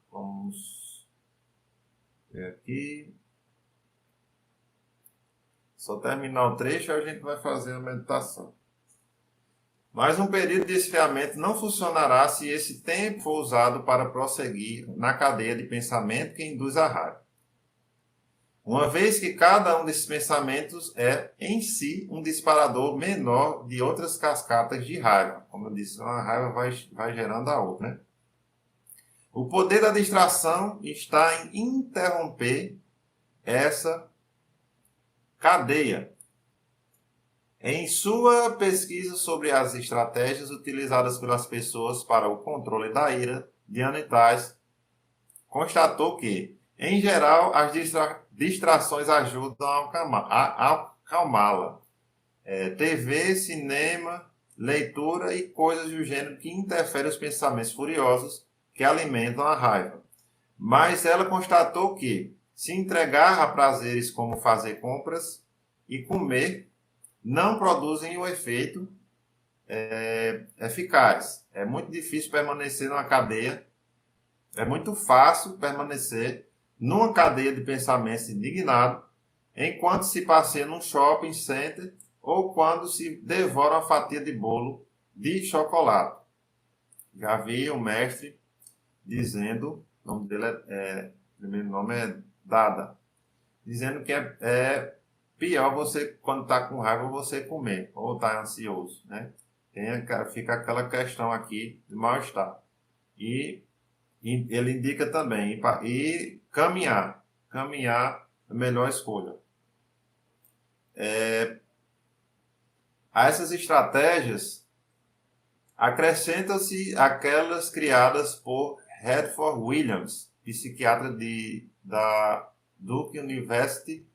Vamos ver aqui. Só terminar o trecho e a gente vai fazer a meditação. Mas um período de esfriamento não funcionará se esse tempo for usado para prosseguir na cadeia de pensamento que induz a raiva. Uma vez que cada um desses pensamentos é, em si, um disparador menor de outras cascatas de raiva. Como eu disse, uma raiva vai gerando a outra, né? O poder da distração está em interromper essa cadeia. Em sua pesquisa sobre as estratégias utilizadas pelas pessoas para o controle da ira, Diana Tais constatou que, em geral, as distrações ajudam a acalmá-la. TV, cinema, leitura e coisas do gênero que interferem os pensamentos furiosos que alimentam a raiva. Mas ela constatou que, se entregar a prazeres como fazer compras e comer, não produzem o efeito eficaz. É muito difícil permanecer numa cadeia, é muito fácil permanecer numa cadeia de pensamentos indignado enquanto se passeia num shopping center ou quando se devora uma fatia de bolo de chocolate. Já vi o mestre dizendo, o nome dele primeiro nome é Dada, dizendo que é pior você, quando está com raiva, você comer, ou está ansioso, né? Fica aquela questão aqui de mal-estar. E ele indica também, e caminhar. Caminhar é a melhor escolha. A essas estratégias, acrescentam-se aquelas criadas por Redford Williams, psiquiatra da Duke University,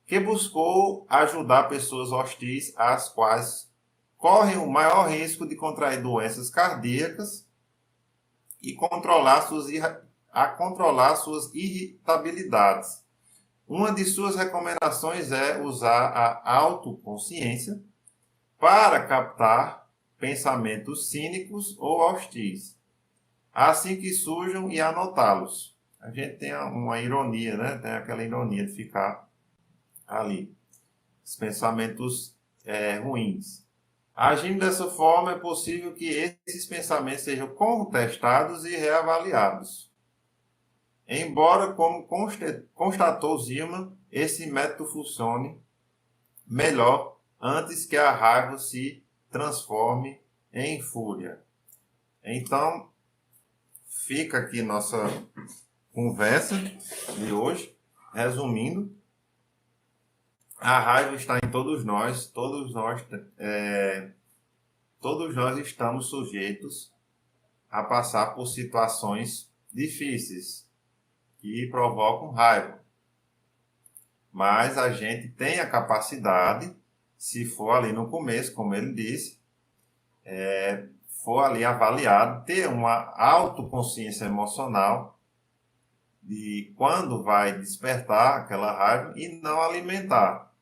que buscou ajudar pessoas hostis às quais correm o maior risco de contrair doenças cardíacas e controlar suas irritabilidades. uma de suas recomendações é usar a autoconsciência para captar pensamentos cínicos ou hostis, assim que surjam e anotá-los. A gente tem uma ironia, né? Tem aquela ironia de ficar ali. Os pensamentos ruins. Agindo dessa forma, é possível que esses pensamentos sejam contestados e reavaliados. Embora, como constatou Zilman, esse método funcione melhor antes que a raiva se transforme em fúria. Então, fica aqui nossa conversa de hoje. Resumindo, a raiva está em todos nós, todos nós estamos sujeitos a passar por situações difíceis que provocam raiva. Mas a gente tem a capacidade, se for ali no começo, como ele disse, for ali avaliado, ter uma autoconsciência emocional de quando vai despertar aquela raiva e não alimentar.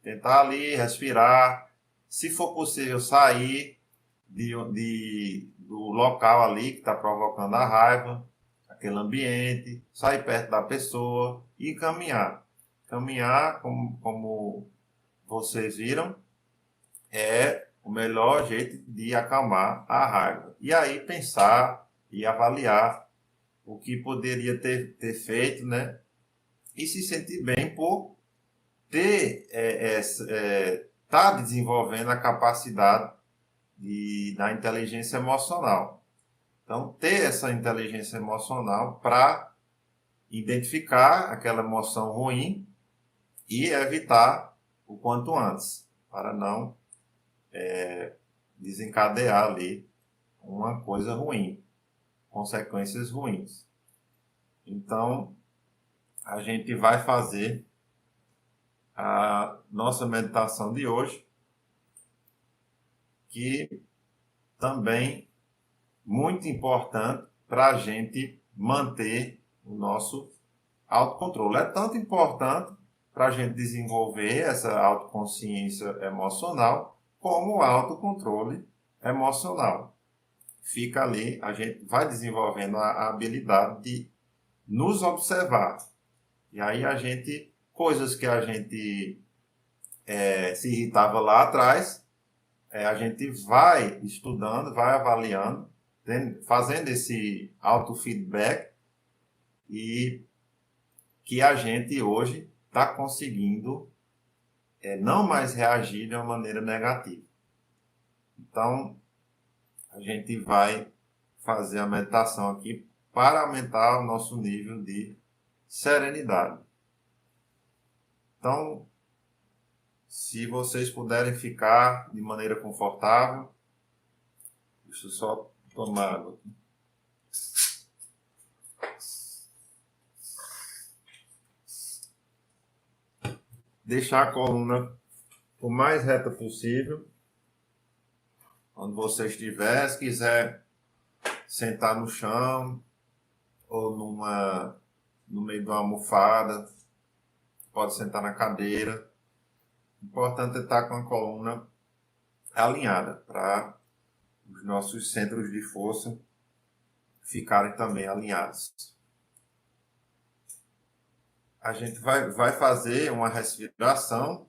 Tentar ali respirar, se for possível sair do local ali que está provocando a raiva, aquele ambiente, sair perto da pessoa e caminhar. Caminhar, como vocês viram, é o melhor jeito de acalmar a raiva. E aí pensar e avaliar o que poderia ter feito, né? E se sentir bem por tá desenvolvendo a capacidade da inteligência emocional. Então, ter essa inteligência emocional para identificar aquela emoção ruim e evitar o quanto antes, para não desencadear ali uma coisa ruim, consequências ruins. Então, a gente vai fazer a nossa meditação de hoje, que também muito importante para a gente manter o nosso autocontrole. É tanto importante para a gente desenvolver essa autoconsciência emocional como o autocontrole emocional. Fica ali, a gente vai desenvolvendo a habilidade de nos observar. E aí coisas que a gente se irritava lá atrás, a gente vai estudando, vai avaliando, fazendo esse autofeedback e que a gente hoje está conseguindo não mais reagir de uma maneira negativa. Então, a gente vai fazer a meditação aqui para aumentar o nosso nível de serenidade. Então, se vocês puderem ficar de maneira confortável, deixa eu só tomar água aqui. Deixar a coluna o mais reta possível. Onde você estiver, se quiser sentar no chão ou no meio de uma almofada, pode sentar na cadeira. O importante é estar com a coluna alinhada para os nossos centros de força ficarem também alinhados. A gente vai fazer uma respiração.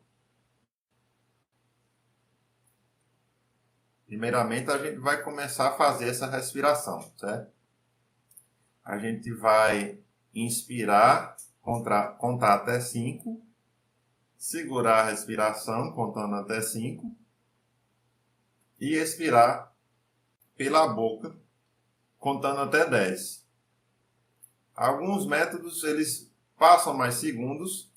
Primeiramente, a gente vai começar a fazer essa respiração, certo? A gente vai inspirar, contar até 5, segurar a respiração, contando até 5, e expirar pela boca, contando até 10. Alguns métodos, eles passam mais segundos.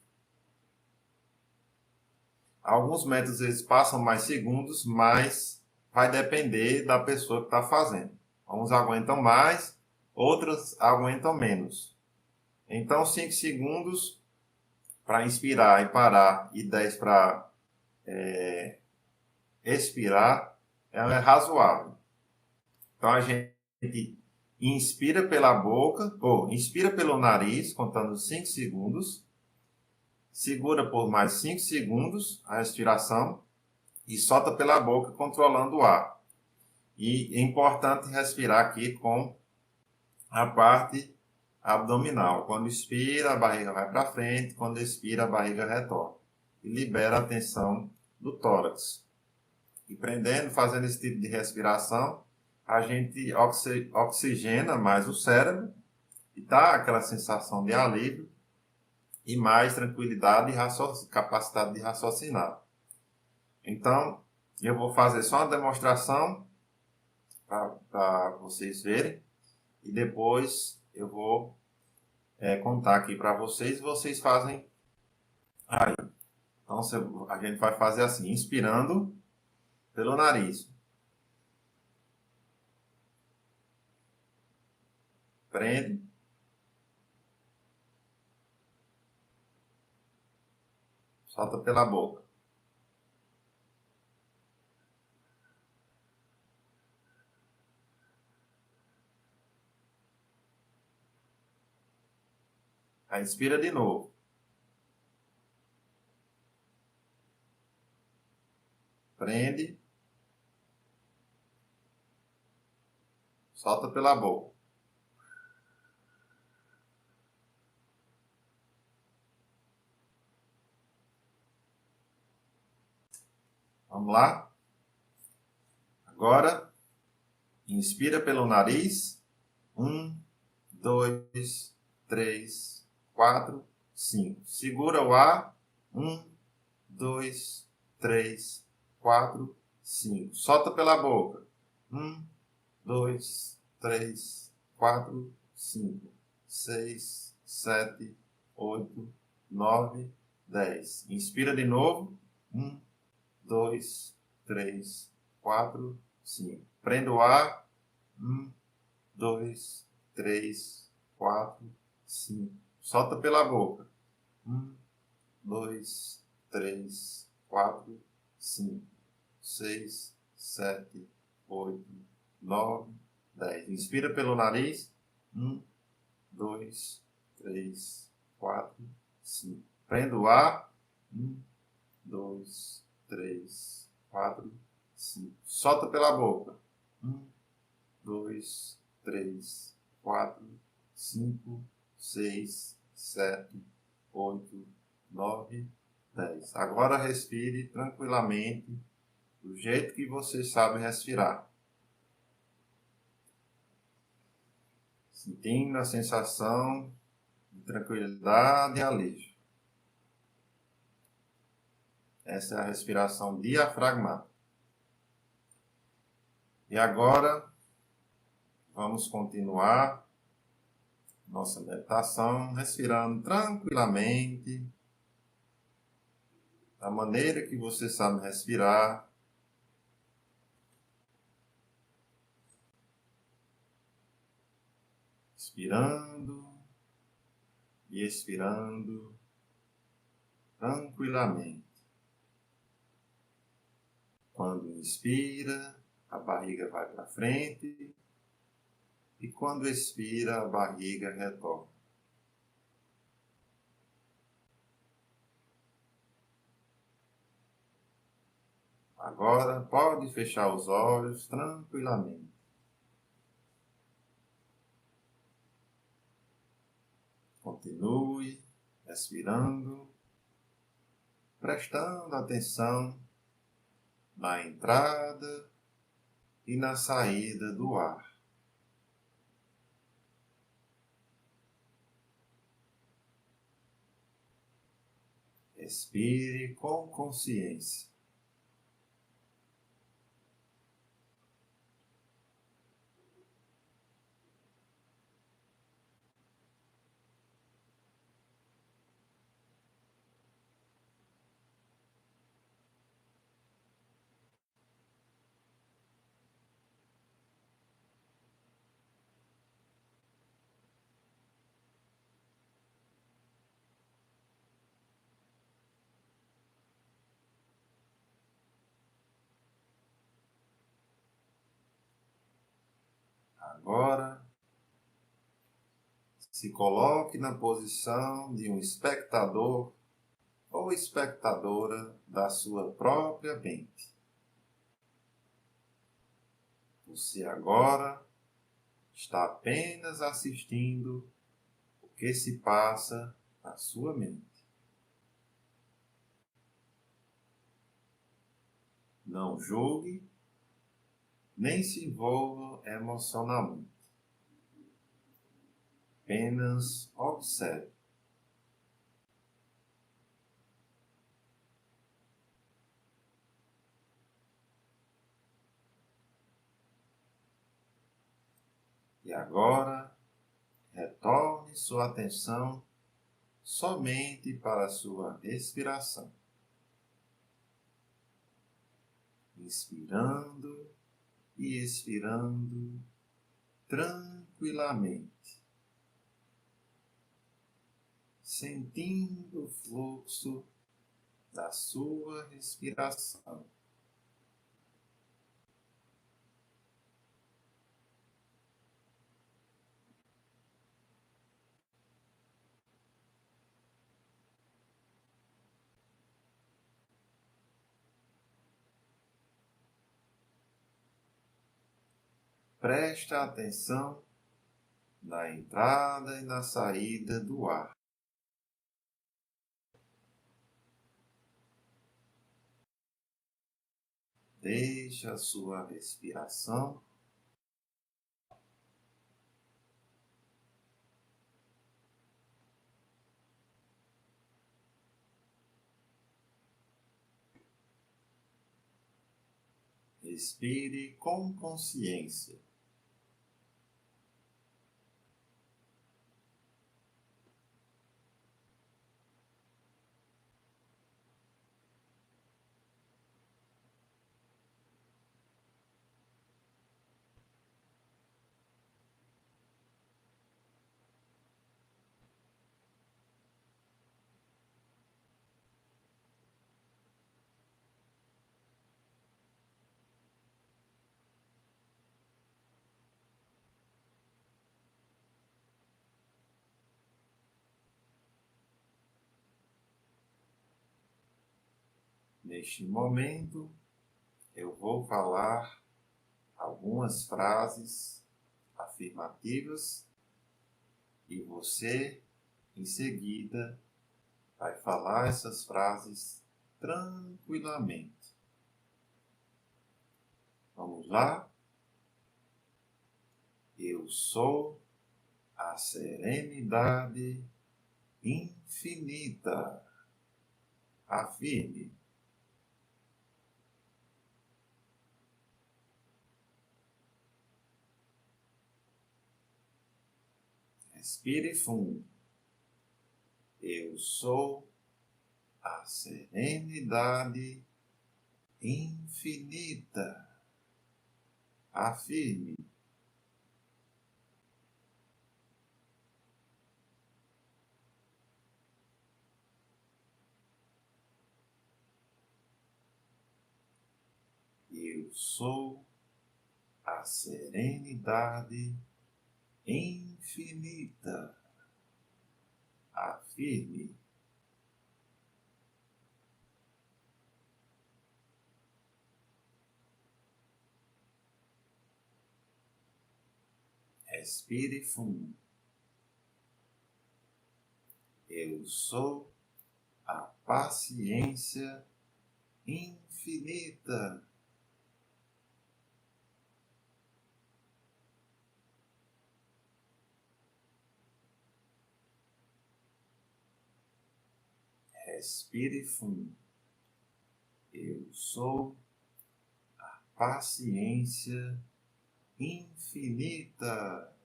Mas vai depender da pessoa que está fazendo. Uns aguentam mais, outras aguentam menos. Então, 5 segundos para inspirar e parar e 10 para expirar é razoável. Então, a gente inspira pela boca, ou inspira pelo nariz, contando 5 segundos, segura por mais 5 segundos a respiração e solta pela boca, controlando o ar. E é importante respirar aqui com a parte abdominal. Quando expira, a barriga vai para frente, quando expira, a barriga retorna. E libera a tensão do tórax. E prendendo, fazendo esse tipo de respiração, a gente oxigena mais o cérebro e dá aquela sensação de alívio e mais tranquilidade e capacidade de raciocinar. Então, eu vou fazer só uma demonstração para vocês verem e depois eu vou contar aqui para vocês e vocês fazem aí. Então, a gente vai fazer assim, inspirando pelo nariz. Prende. Solta pela boca. Aí inspira de novo. Prende. Solta pela boca. Vamos lá? Agora, inspira pelo nariz. 1, 2, 3, 4, 5. Segura o ar. 1, 2, 3, 4, 5. Solta pela boca. 1, 2, 3, 4, 5, 6, 7, 8, 9, 10. Inspira de novo. 1, 2, 3, 4, 5. Prenda o ar. 1, 2, 3, 4, 5. Solta pela boca. 1, 2, 3, 4, 5, 6, 7, 8, 9, 10. Inspira pelo nariz. 1, 2, 3, 4, 5. Prenda o ar. 1, 2, 3, 4, 5. Solta pela boca. 1, 2, 3, 4, 5, 6, 7, 8, 9, 10. Agora respire tranquilamente, do jeito que você sabe respirar. Sentindo a sensação de tranquilidade e alívio. Essa é a respiração diafragmática. E agora, vamos continuar nossa meditação, respirando tranquilamente, da maneira que você sabe respirar. Inspirando e expirando tranquilamente. Quando inspira, a barriga vai para frente e quando expira, a barriga retorna. Agora pode fechar os olhos tranquilamente. Continue respirando, prestando atenção na entrada e na saída do ar. Respire com consciência. Agora, se coloque na posição de um espectador ou espectadora da sua própria mente. Você agora está apenas assistindo o que se passa na sua mente. Não julgue, nem se envolva emocionalmente. Apenas observe. E agora, retorne sua atenção somente para a sua respiração. Inspirando e expirando tranquilamente, sentindo o fluxo da sua respiração. Preste atenção na entrada e na saída do ar. Deixe a sua respiração respire com consciência. Neste momento, eu vou falar algumas frases afirmativas e você, em seguida, vai falar essas frases tranquilamente. Vamos lá? Eu sou a serenidade infinita. Afirme. Respire fundo. Eu sou a serenidade infinita. Afirme. Eu sou a serenidade infinita. Afirme. Respire fundo. Eu sou a paciência infinita. Respire fundo. Eu sou a paciência infinita.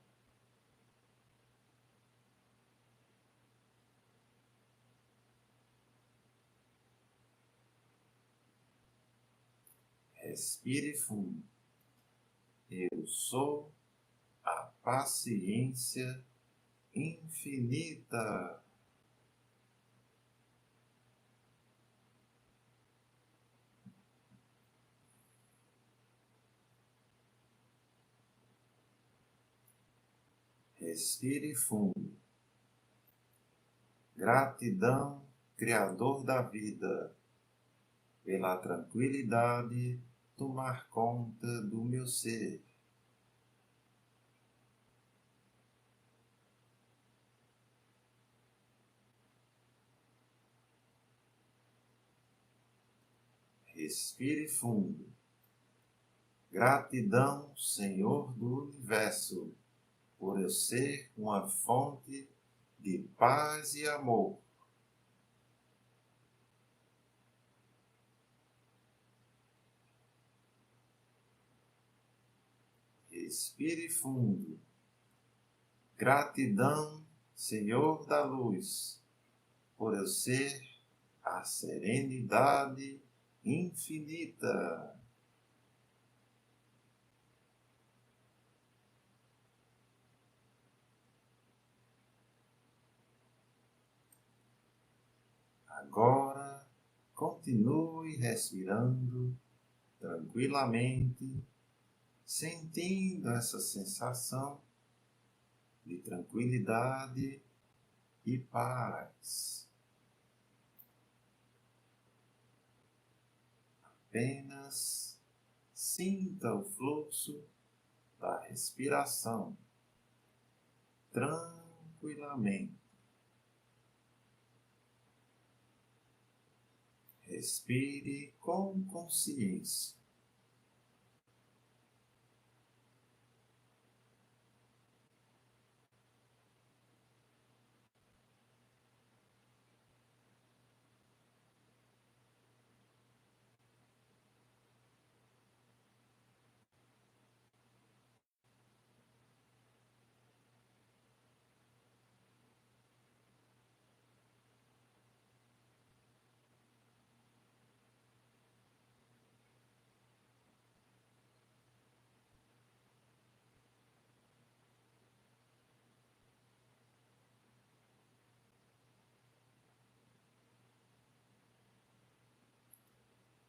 Respire fundo. Eu sou a paciência infinita. Respire fundo. Gratidão, Criador da vida, pela tranquilidade, tomar conta do meu ser. Respire fundo. Gratidão, Senhor do Universo, por eu ser uma fonte de paz e amor. Respire fundo. Gratidão, Senhor da Luz, por eu ser a serenidade infinita. Agora, continue respirando tranquilamente, sentindo essa sensação de tranquilidade e paz. Apenas sinta o fluxo da respiração tranquilamente. Respire com consciência.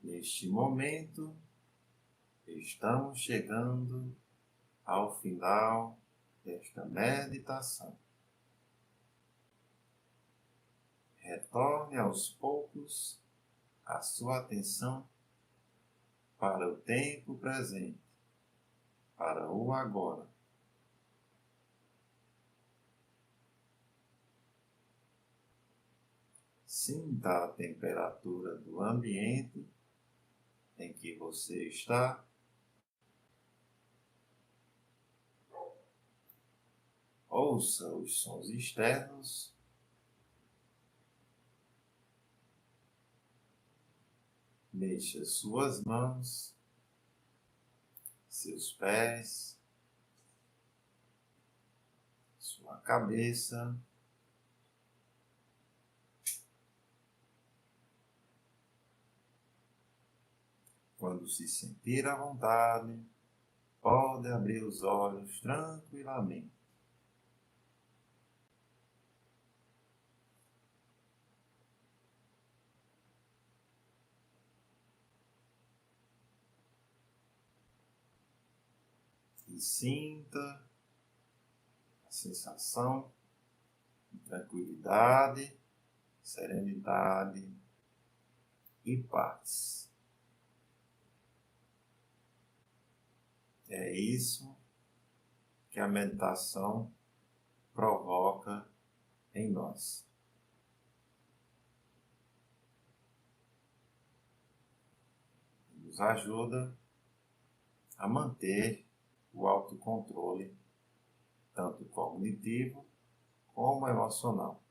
Neste momento, estamos chegando ao final desta meditação. Retorne aos poucos a sua atenção para o tempo presente, para o agora. Sinta a temperatura do ambiente em que você está. Ouça os sons externos. Mexa suas mãos, seus pés, sua cabeça. Quando se sentir à vontade, pode abrir os olhos tranquilamente. E sinta a sensação de tranquilidade, serenidade e paz. É isso que a meditação provoca em nós. Nos ajuda a manter o autocontrole, tanto cognitivo como emocional.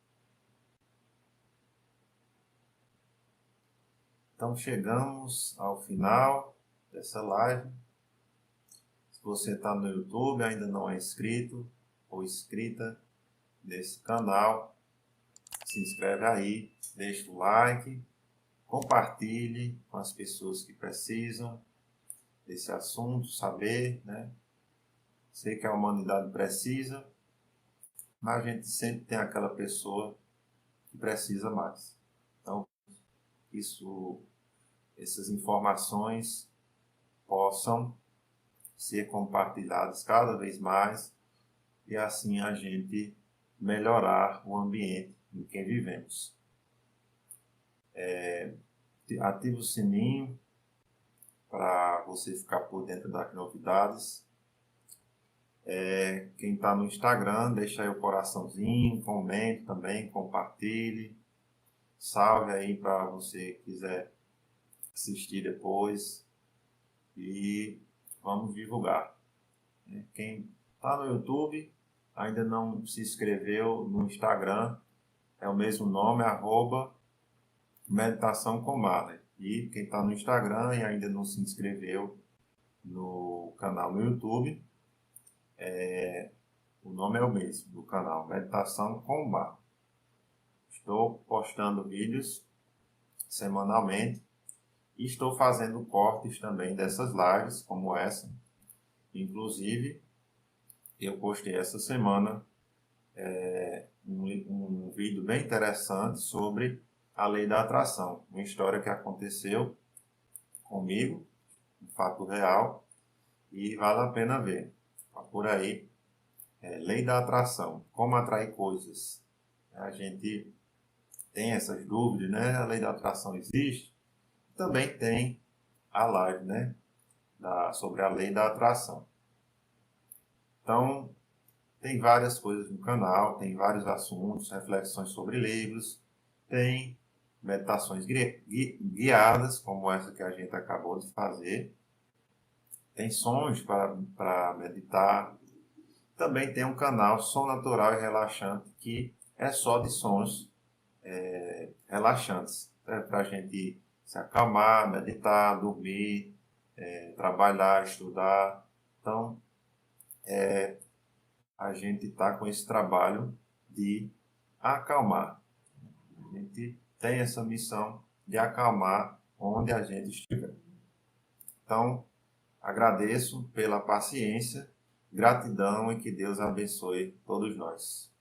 Então chegamos ao final dessa live. Se você está no YouTube e ainda não é inscrito ou inscrita nesse canal, se inscreve aí, deixa o like, compartilhe com as pessoas que precisam desse assunto, saber, né? Sei que a humanidade precisa, mas a gente sempre tem aquela pessoa que precisa mais. Então, essas informações possam ser compartilhadas cada vez mais e assim a gente melhorar o ambiente em que vivemos. Ativa o sininho para você ficar por dentro das novidades. Quem está no Instagram, deixa aí o coraçãozinho, comente também, compartilhe. Salve aí para você que quiser assistir depois. E vamos divulgar. Quem está no YouTube, ainda não se inscreveu no Instagram, é o mesmo nome, @meditação com Marley. E quem está no Instagram e ainda não se inscreveu no canal no YouTube, o nome é o mesmo do canal, Meditação com Marley. Estou postando vídeos semanalmente e estou fazendo cortes também dessas lives, como essa. Inclusive, eu postei essa semana um vídeo bem interessante sobre a lei da atração, uma história que aconteceu comigo, um fato real, e vale a pena ver. Tá por aí, lei da atração, como atrair coisas. A gente tem essas dúvidas, né? A lei da atração existe? Também tem a live, né? Sobre a lei da atração. Então, tem várias coisas no canal, tem vários assuntos, reflexões sobre livros, tem meditações guiadas, como essa que a gente acabou de fazer, tem sons para meditar. Também tem um canal Som Natural e Relaxante, que é só de sons relaxantes, para a gente se acalmar, meditar, dormir, trabalhar, estudar. Então, a gente está com esse trabalho de acalmar. A gente tem essa missão de acalmar onde a gente estiver. Então, agradeço pela paciência, gratidão e que Deus abençoe todos nós.